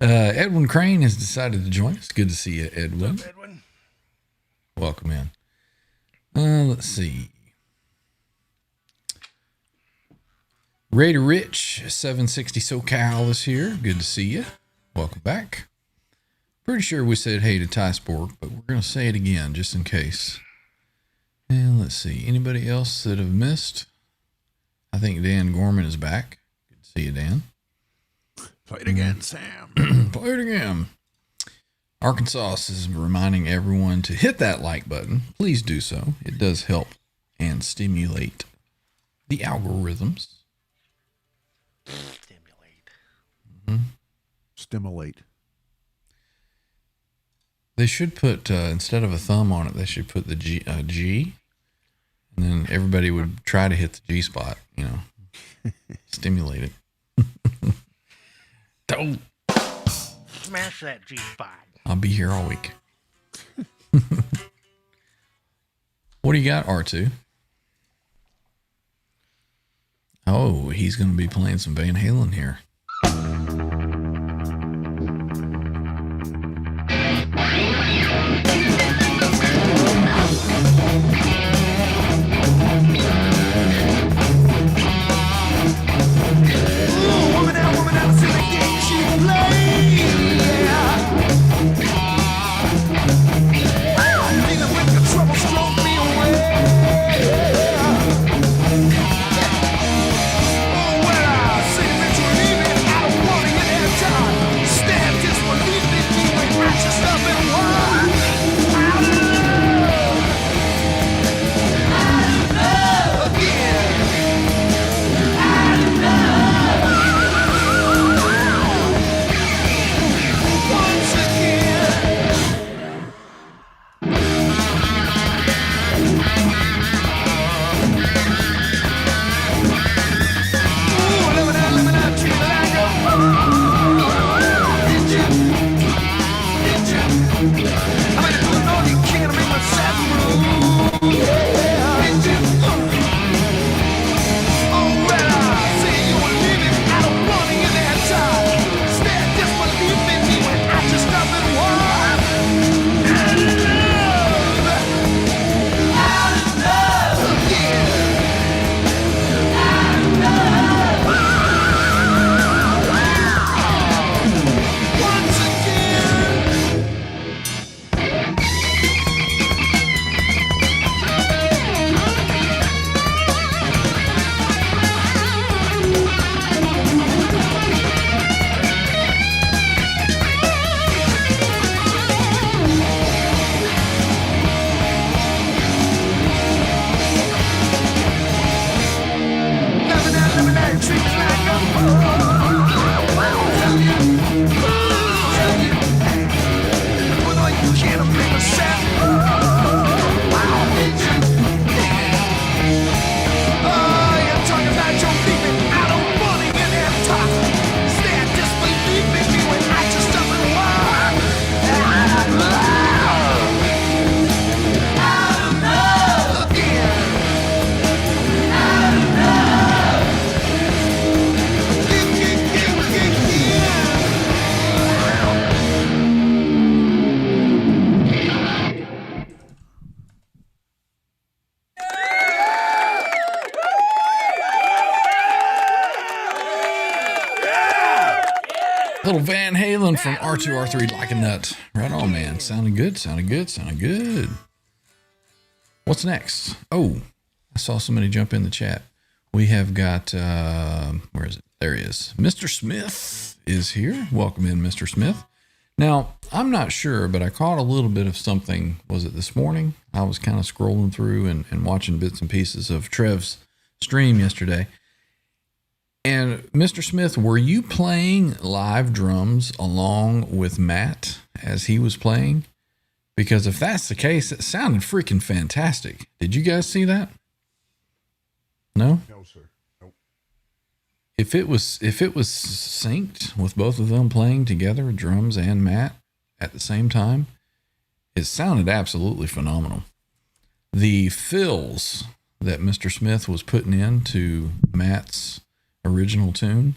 S2: Edwin Crane has decided to join us. Good to see you, Edwin.
S6: What's up, Edwin?
S2: Welcome in. Let's see. Raider Rich, 760 SoCal is here. Good to see you. Welcome back. Pretty sure we said hey to Ty Sport, but we're going to say it again just in case. And let's see. Anybody else that have missed? I think Dan Gorman is back. Good to see you, Dan.
S5: Play it again, Sam.
S2: Play it again. Arkansas is reminding everyone to hit that like button. Please do so. It does help and stimulate the algorithms.
S5: Stimulate.
S2: They should put, instead of a thumb on it, they should put the G, and then everybody would try to hit the G spot, you know, stimulate it. Don't.
S6: Smash that G spot.
S2: I'll be here all week. What do you got, R2? Oh, he's going to be playing some Van Halen here. Little Van Halen from R2, R3 like a nut. Right on, man. Sounding good, sounding good, sounding good. What's next? Oh, I saw somebody jump in the chat. We have got, where is it? There he is. Mr. Smith is here. Welcome in, Mr. Smith. Now, I'm not sure, but I caught a little bit of something. Was it this morning? I was kind of scrolling through and watching bits and pieces of Trev's stream yesterday. And Mr. Smith, were you playing live drums along with Matt as he was playing? Because if that's the case, it sounded freaking fantastic. Did you guys see that? No?
S5: No, sir. Nope.
S2: If it was synced with both of them playing together, drums and Matt at the same time, it sounded absolutely phenomenal. The fills that Mr. Smith was putting into Matt's original tune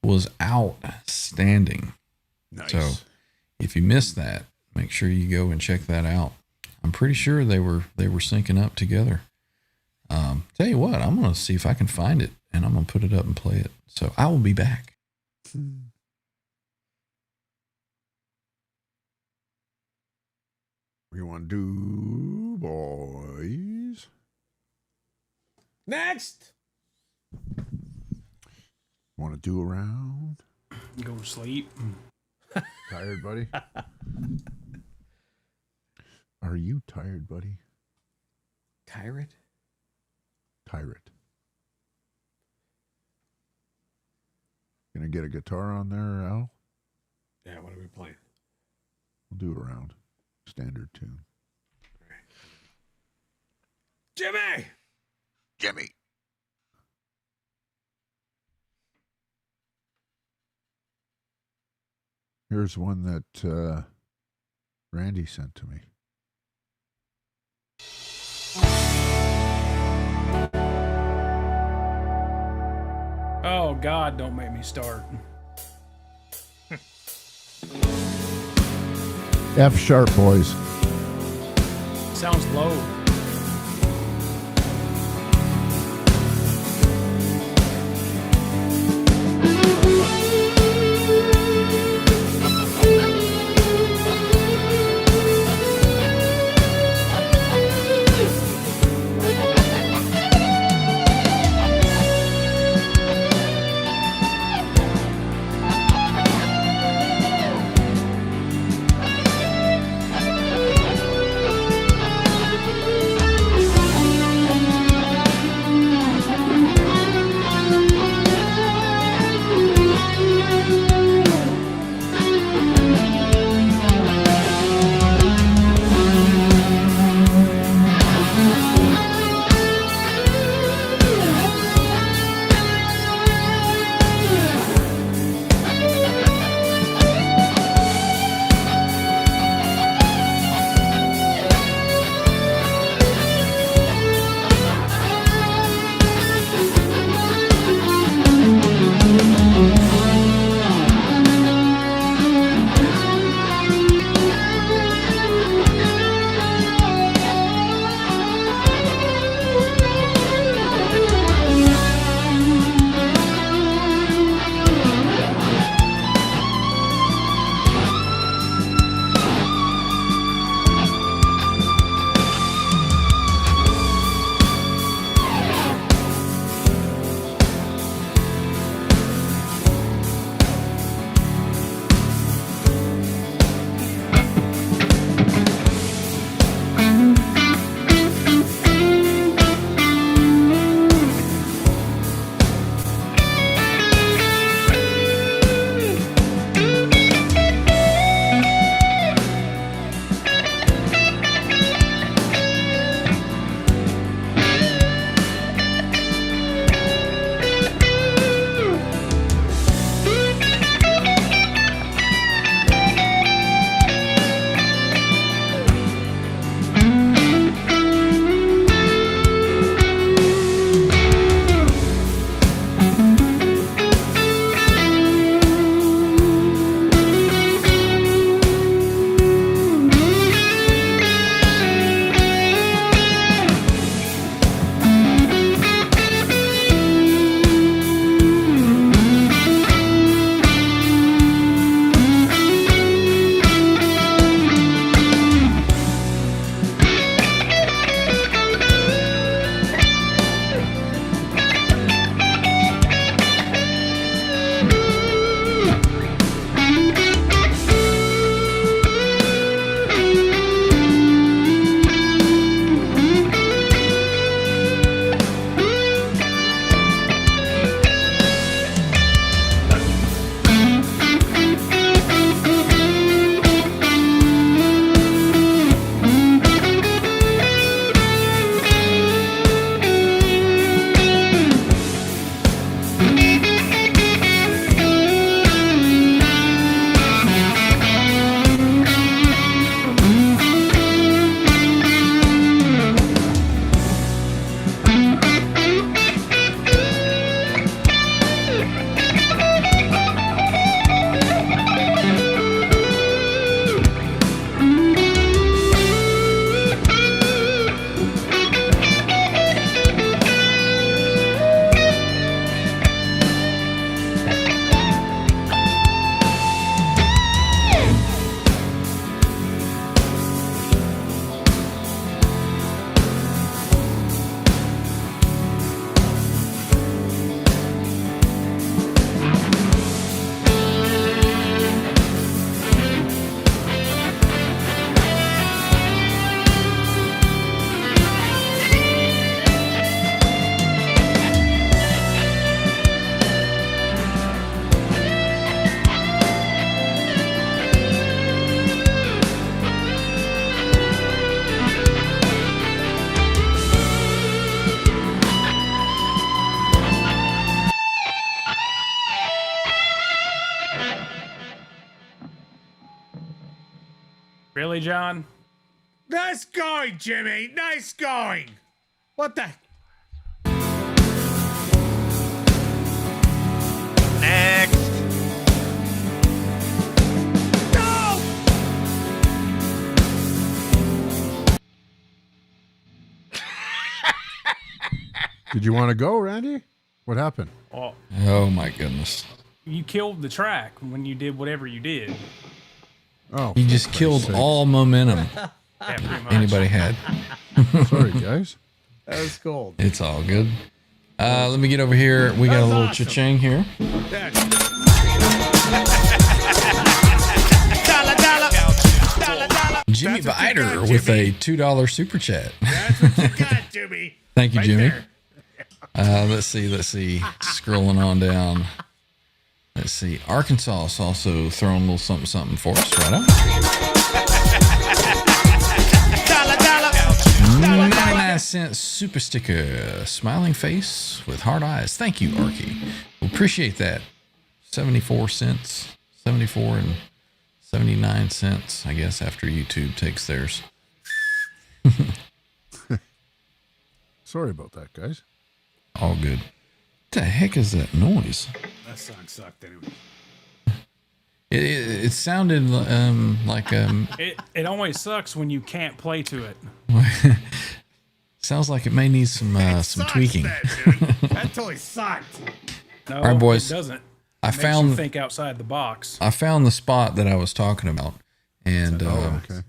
S2: was outstanding.
S5: Nice.
S2: So if you missed that, make sure you go and check that out. I'm pretty sure they were syncing up together. Tell you what, I'm going to see if I can find it and I'm going to put it up and play it. So I will be back.
S5: What do you want to do, boys?
S3: Next.
S5: Want to do a round?
S4: Go to sleep.
S5: Tired, buddy? Are you tired, buddy?
S3: Tyrant?
S5: Tyrant. Gonna get a guitar on there, Al?
S3: Yeah, what are we playing?
S5: We'll do a round. Standard tune.
S3: Jimmy!
S5: Jimmy! Here's one that Randy sent to me.
S4: Oh, God, don't make me start.
S5: F sharp, boys.
S4: Sounds low. Really, John?
S3: Nice going, Jimmy. Nice going. What the?
S6: Next.
S3: No!
S5: Did you want to go, Randy? What happened?
S4: Well,
S2: Oh my goodness.
S4: you killed the track when you did whatever you did.
S5: Oh,
S2: You just killed all momentum
S4: Yeah, pretty much.
S2: anybody had.
S5: sorry, guys.
S3: That was cold.
S2: It's all good. Let me get over here. We got a little
S3: awesome.
S2: cha-ching here. Jimmy
S3: That's what you
S2: Biter
S3: got,
S2: with
S3: Jimmy.
S2: a $2 super chat.
S3: That's what you got, Jimmy.
S2: Thank you,
S3: Right
S2: Jimmy.
S3: there.
S2: Let's see. Scrolling on down. Let's see. Arkansas is also throwing a little something for us. Right on. 99-cent super sticker. Smiling face with hard eyes. Thank you, Arky. We appreciate that. 74 cents. 74 and 79 cents, I guess, after YouTube takes theirs.
S5: Sorry about that, guys.
S2: All good. What the heck is that noise?
S3: That song sucked anyway.
S2: It sounded like
S4: It always sucks when you can't play to it.
S2: sounds like it may need some
S3: Sucks,
S2: tweaking.
S3: That, dude. That totally sucked.
S4: No,
S2: All right, boys.
S4: it doesn't.
S2: I
S4: Makes you
S2: found
S4: think outside the box.
S2: the spot that I was talking about, and
S5: Okay.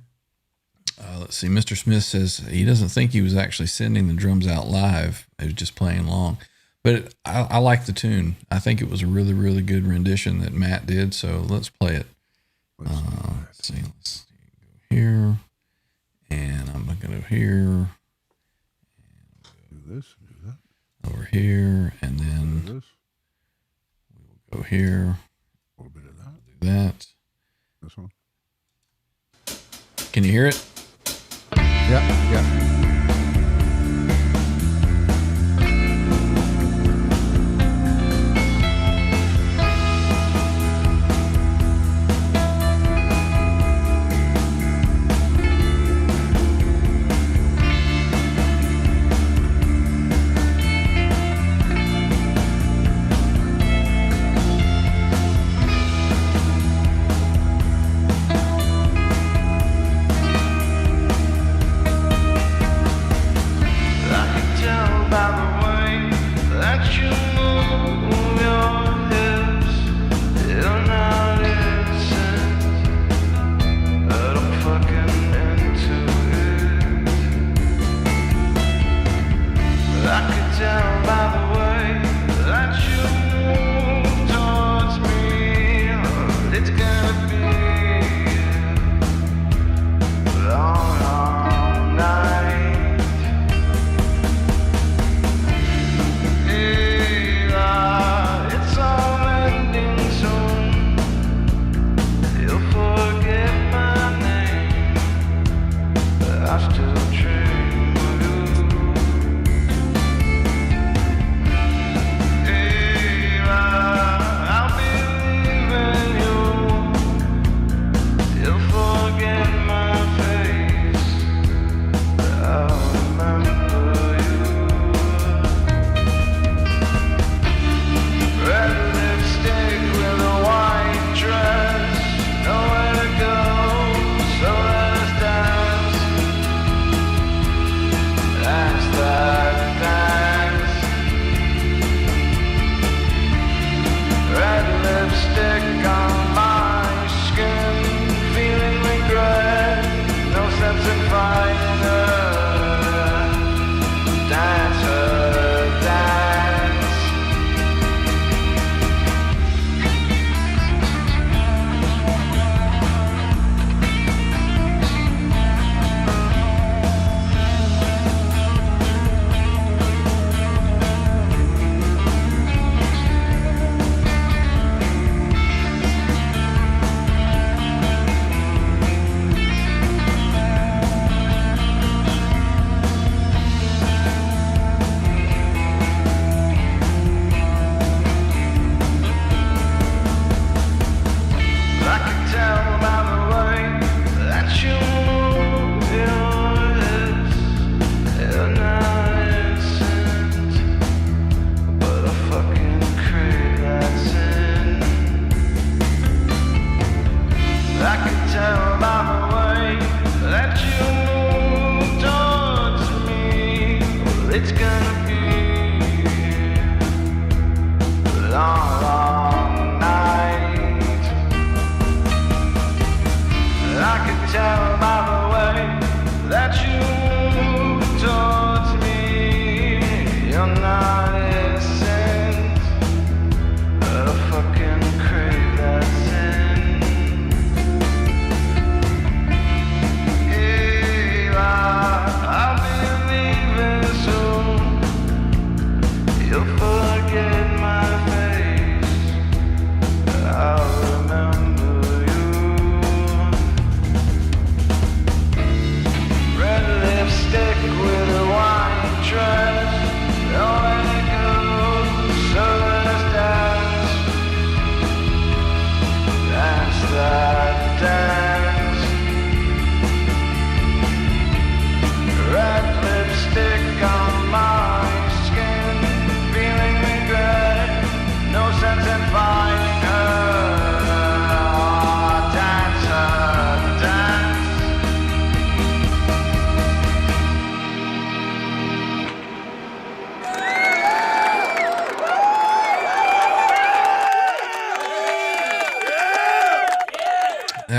S2: let's see. Mr. Smith says he doesn't think he was actually sending the drums out live. It was just playing along. But I like the tune. I think it was a really, really good rendition that Matt did. So let's play it. Let's see. Let's go here, and I'm going to go here,
S5: Do this, do that,
S2: over here, and
S5: do
S2: then
S5: this,
S2: go here,
S5: a little bit of that,
S2: do that.
S5: this one.
S2: Can you hear it?
S5: Yeah, yeah.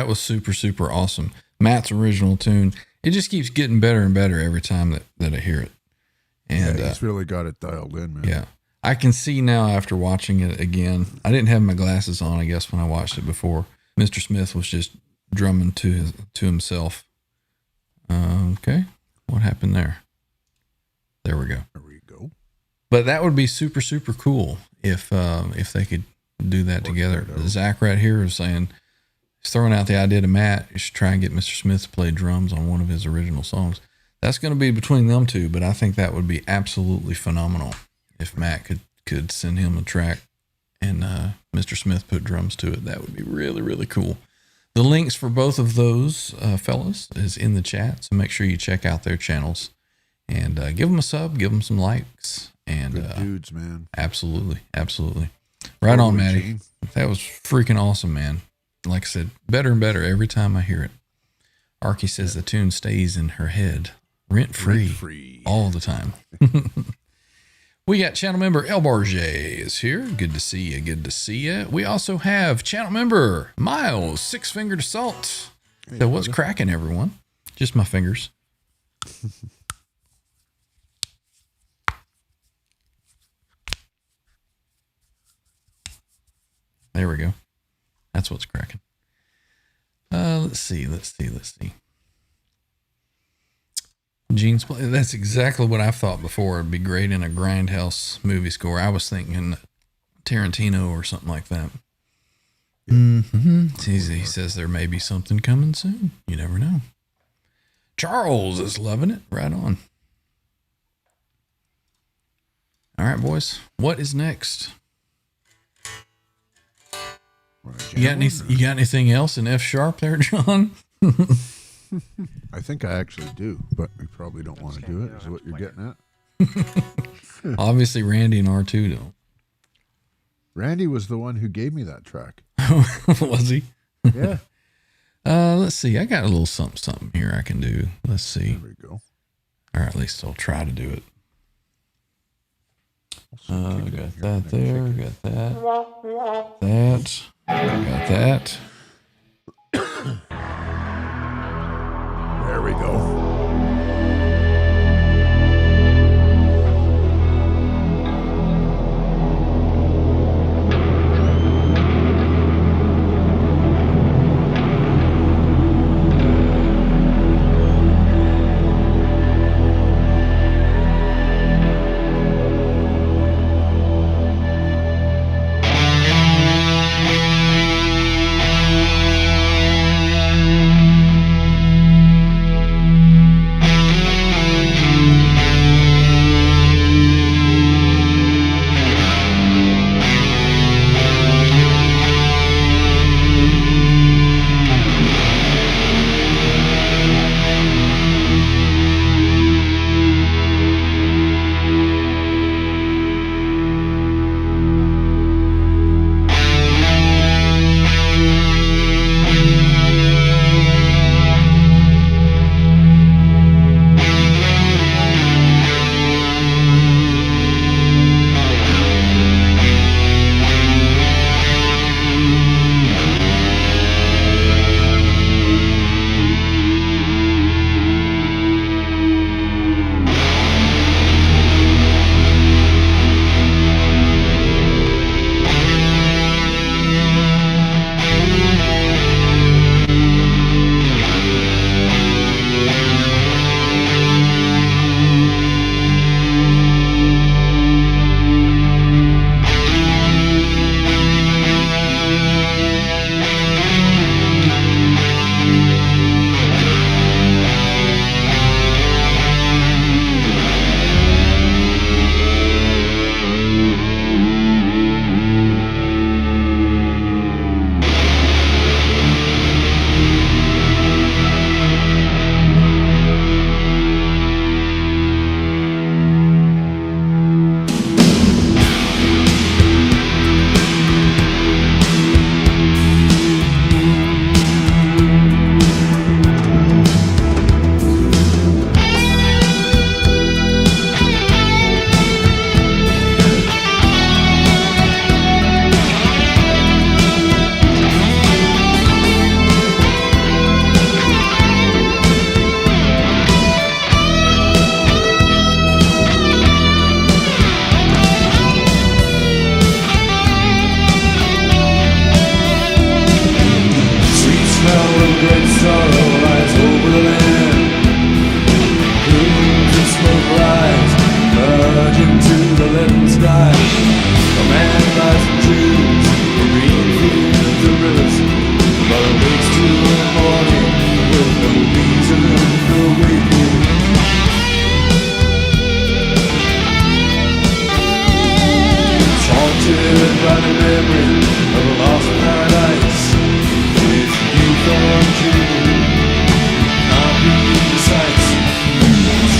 S2: that was super, super awesome. Matt's original tune, it just keeps getting better and better every time that I hear it. And
S5: he's really got it dialed in, man.
S2: yeah, I can see now after watching it again. I didn't have my glasses on, I guess, when I watched it before. Mr. Smith was just drumming to himself. Okay, what happened there? There we go.
S5: There we go.
S2: But that would be super, super cool if they could do that together. Zach right here is saying, he's throwing out the idea to Matt, you should try and get Mr. Smith to play drums on one of his original songs. That's going to be between them two, but I think that would be absolutely phenomenal if Matt could send him a track and Mr. Smith put drums to it. That would be really, really cool. The links for both of those fellas is in the chat, so make sure you check out their channels and give them a sub, give them some likes. And
S5: Good dudes, man.
S2: Absolutely, absolutely. Right on, Matty.
S5: Gene.
S2: That was freaking awesome, man. Like I said, better and better every time I hear it. Arky says the tune stays in her head rent-free all the time. We got channel member El Barge is here. Good to see you. Good to see you. We also have channel member Miles, Six Fingered Assault. So what's cracking, everyone? Just my fingers. There we go. That's what's cracking. Let's see. Gene's play. That's exactly what I thought before. It'd be great in a grindhouse movie score. I was thinking Tarantino or something like that. Mm-hmm. He says there may be something coming soon. You never know. Charles is loving it. Right on. All right, boys. What is next? You got anything else in F sharp there, John?
S5: I think I actually do, but we probably don't want to do it. Is what you're getting at?
S2: Obviously, Randy and R2 don't.
S5: Randy was the one who gave me that track.
S2: Was he?
S5: Yeah.
S2: Let's see. I got a little something here I can do. Let's see.
S5: There we go.
S2: Or at least I'll try to do it. Got that there. Got that. That. Got that.
S5: There we go.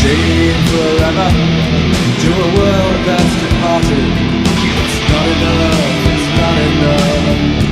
S9: staying forever to a world that's departed. It's not enough, it's not enough.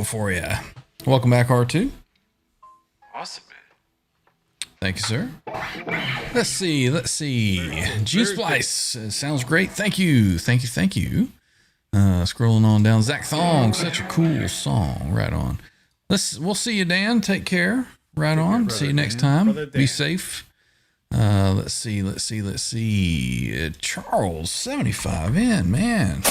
S2: show for you. Welcome back, R2.
S3: Awesome, man.
S2: Thank you, sir. Let's see. G-Splice sounds great. Thank you. Scrolling on down. Zach Thong, such a cool song. Right on. We'll see you, Dan. Take care. Right on. See you next time. Be safe. Let's see. Charles, 75 in, man.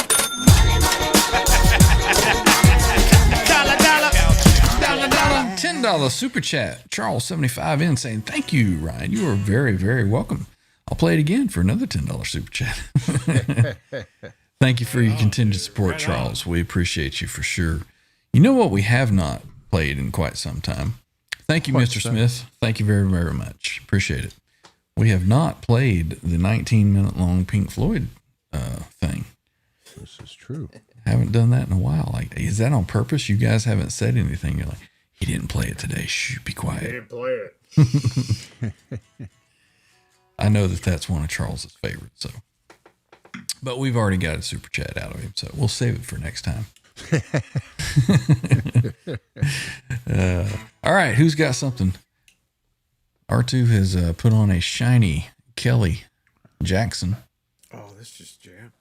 S2: $10 super chat. Charles, 75 in, saying thank you, Ryan. You are very, very welcome. I'll play it again for another $10 super chat. Thank you for your continued support, Charles. We appreciate you for sure. You know what we have not played in quite some time? Thank you, Mr. Smith. Thank you very, very much. Appreciate it. We have not played the 19-minute long Pink Floyd thing.
S5: This is true.
S2: Haven't done that in a while. Like, is that on purpose? You guys haven't said anything. You're like, he didn't play it today. Shh, be quiet.
S3: He didn't play it.
S2: I know that's one of Charles's favorites. So, but we've already got a super chat out of him, so we'll save it for next time. All right, who's got something? R2 has put on a shiny Kelly Jackson.
S3: Oh, let's just jam.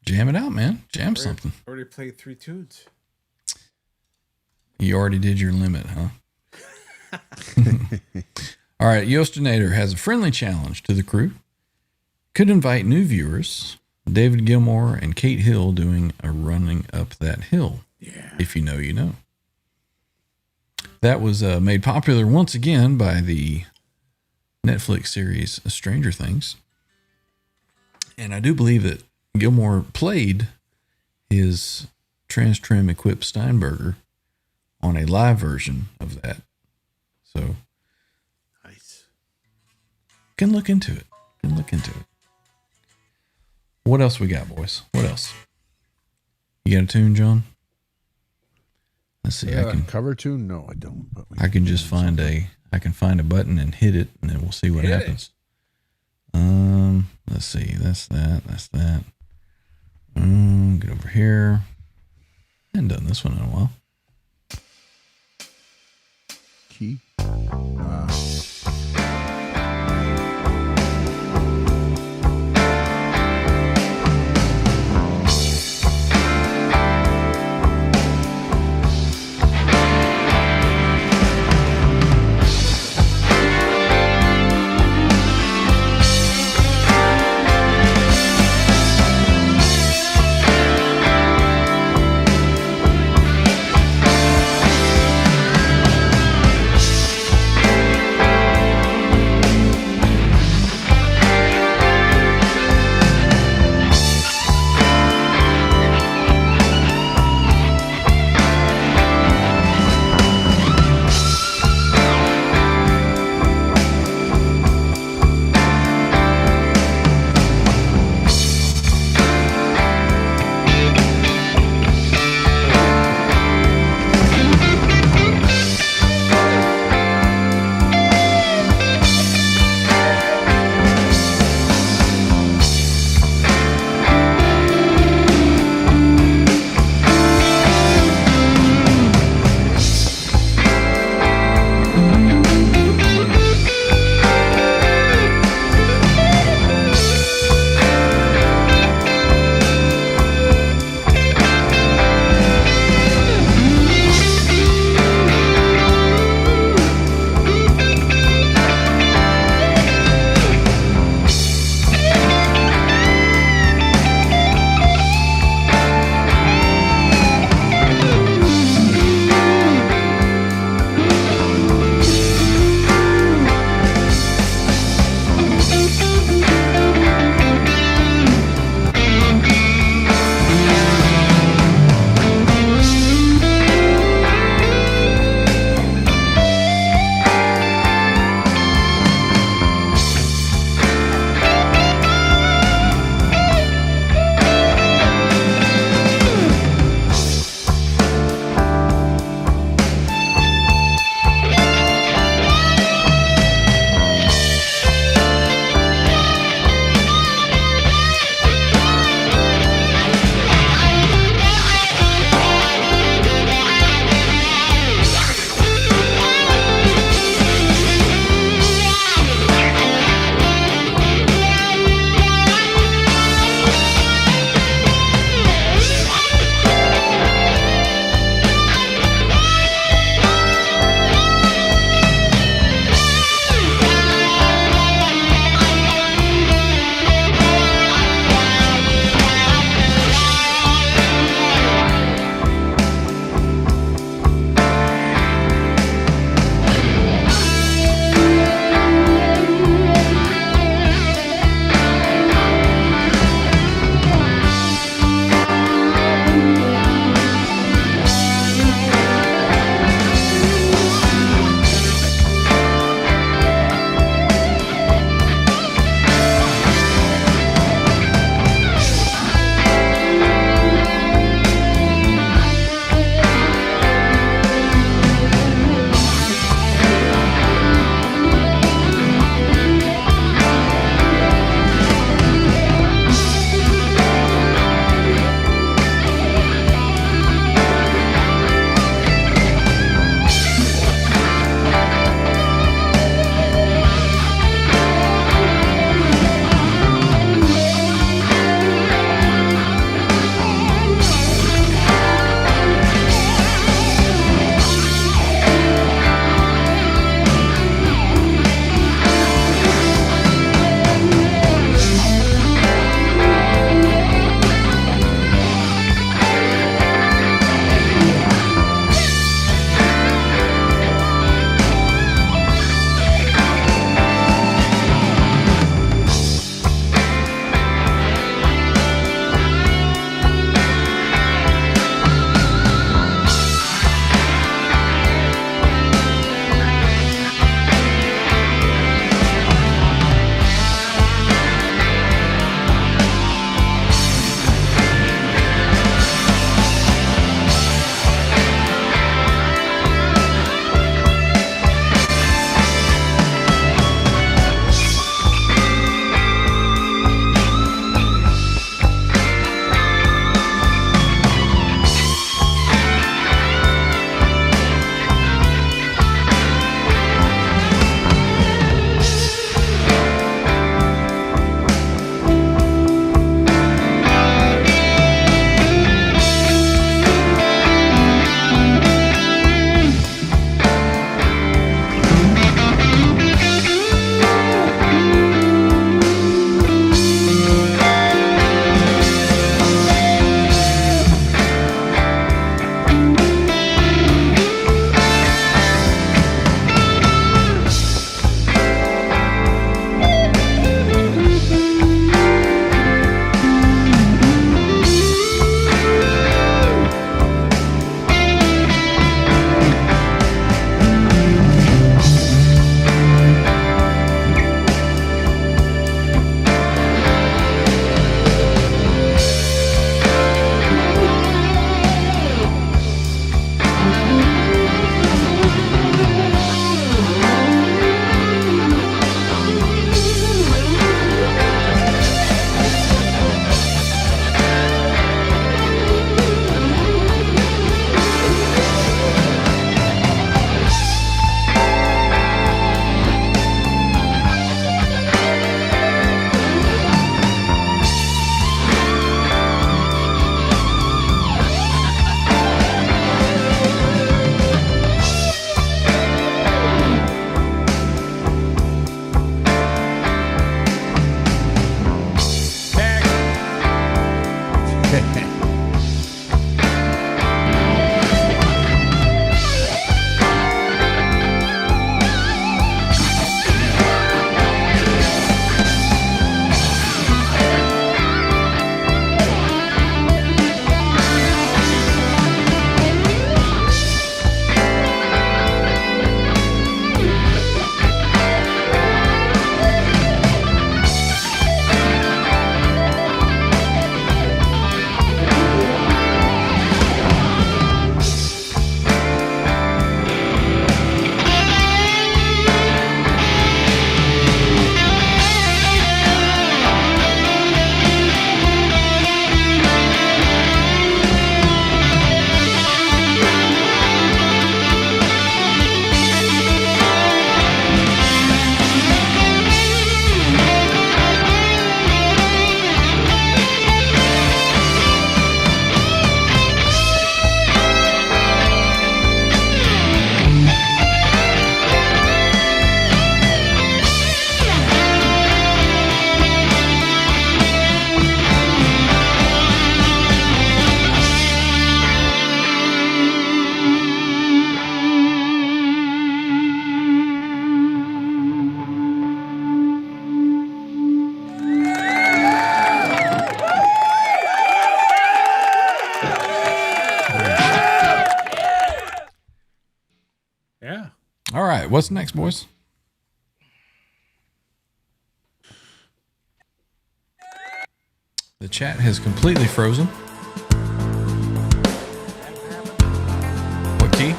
S2: Jam it out, man. Jam something.
S3: Already played 3 tunes.
S2: You already did your limit, huh? All right, Yostinator has a friendly challenge to the crew. Could invite new viewers, David Gilmour and Kate Hill doing a running up that hill.
S3: Yeah.
S2: If you know, you know. That was made popular once again by the Netflix series Stranger Things. And I do believe that Gilmour played his trans-trim equipped Steinberger on a live version of that. So
S3: Nice.
S2: Can look into it. What else we got, boys? What else? You got a tune, John? Let's see. I can
S5: cover tune. No, I don't. But
S2: I can just find a button and hit it, and then we'll see what happens. Let's see. That's that. Get over here. I haven't done this one in a while.
S5: Key.
S2: what's next, boys? The chat has completely frozen. What key?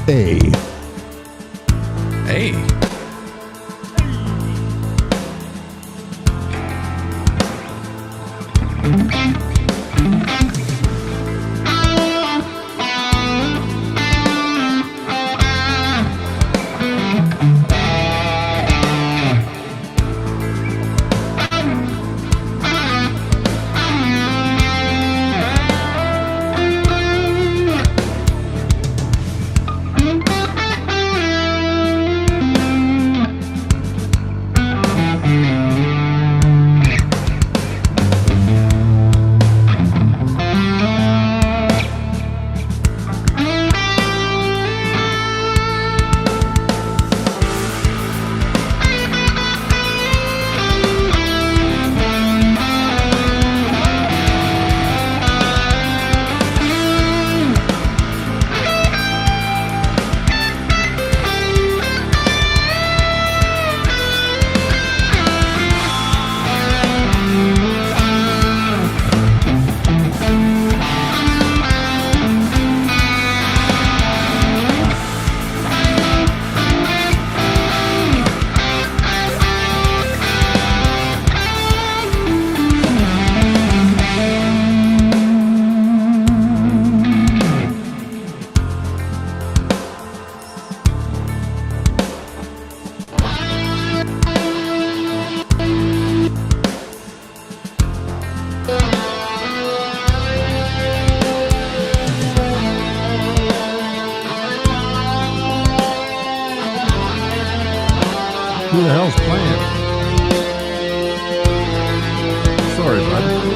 S5: A.
S2: A.
S5: Who the hell's playing? Sorry, bud.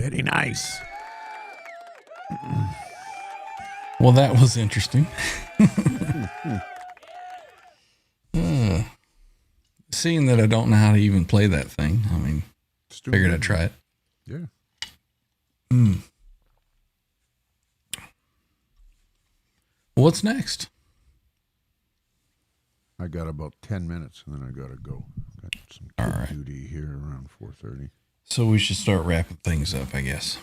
S5: Very nice.
S2: Well, that was interesting. Seeing that I don't know how to even play that thing, I mean, figured I'd try it.
S5: Yeah.
S2: What's next?
S5: I got about 10 minutes and then I got to go. Got some
S2: All
S5: kid
S2: right.
S5: duty here around 4:30.
S2: So we should start wrapping things up, I guess.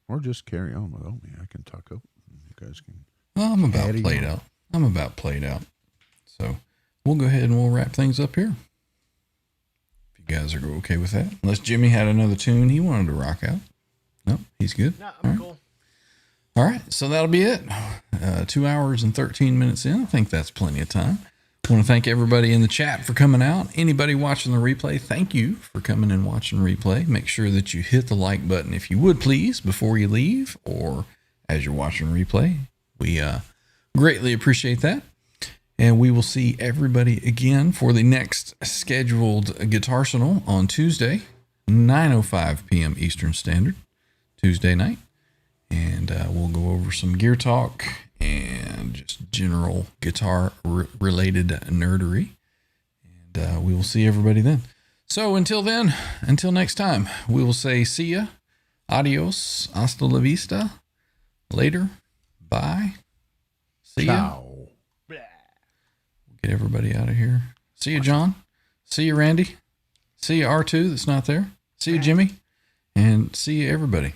S5: Or just carry on without me. I can tuck up. You guys can.
S2: Well, I'm about
S5: Adding
S2: played
S5: on.
S2: out. I'm about played out. So we'll go ahead and we'll wrap things up here. If you guys are okay with that. Unless Jimmy had another tune he wanted to rock out. No, he's good.
S6: No,
S2: All
S6: I'm
S2: right.
S6: cool.
S2: All right, so that'll be it. 2 hours and 13 minutes in. I think that's plenty of time. I want to thank everybody in the chat for coming out. Anybody watching the replay, thank you for coming and watching replay. Make sure that you hit the like button if you would, please, before you leave or as you're watching replay. We greatly appreciate that. And we will see everybody again for the next scheduled Guitarsenal on Tuesday, 9:05 p.m. Eastern Standard, Tuesday night. And we'll go over some gear talk and just general guitar-related nerdery. And we will see everybody then. So until then, until next time, we will say see ya, adios, hasta la vista, later, bye, see ya.
S5: Ciao.
S2: Get everybody out of here. See you, John. See you, Randy. See you, R2 that's not there. See you, Jimmy. And see you, everybody.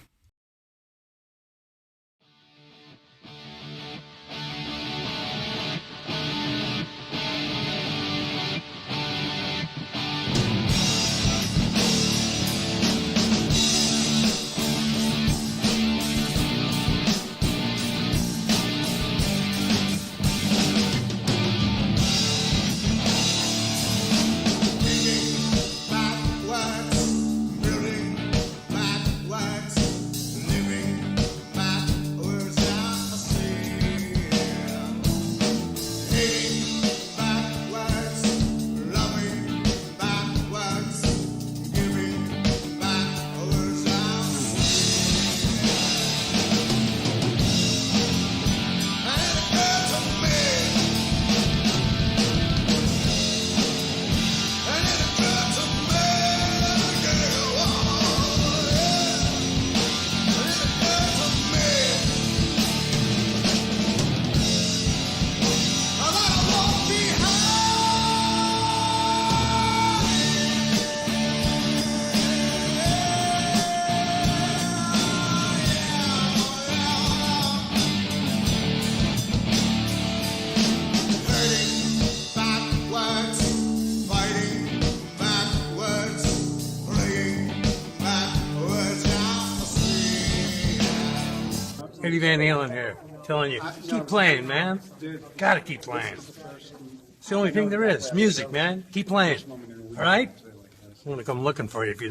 S1: Eddie Van Halen here, telling you, keep playing, man. Gotta keep playing. It's the only thing there is. Music, man. Keep playing. All right? I'm gonna come looking for you if you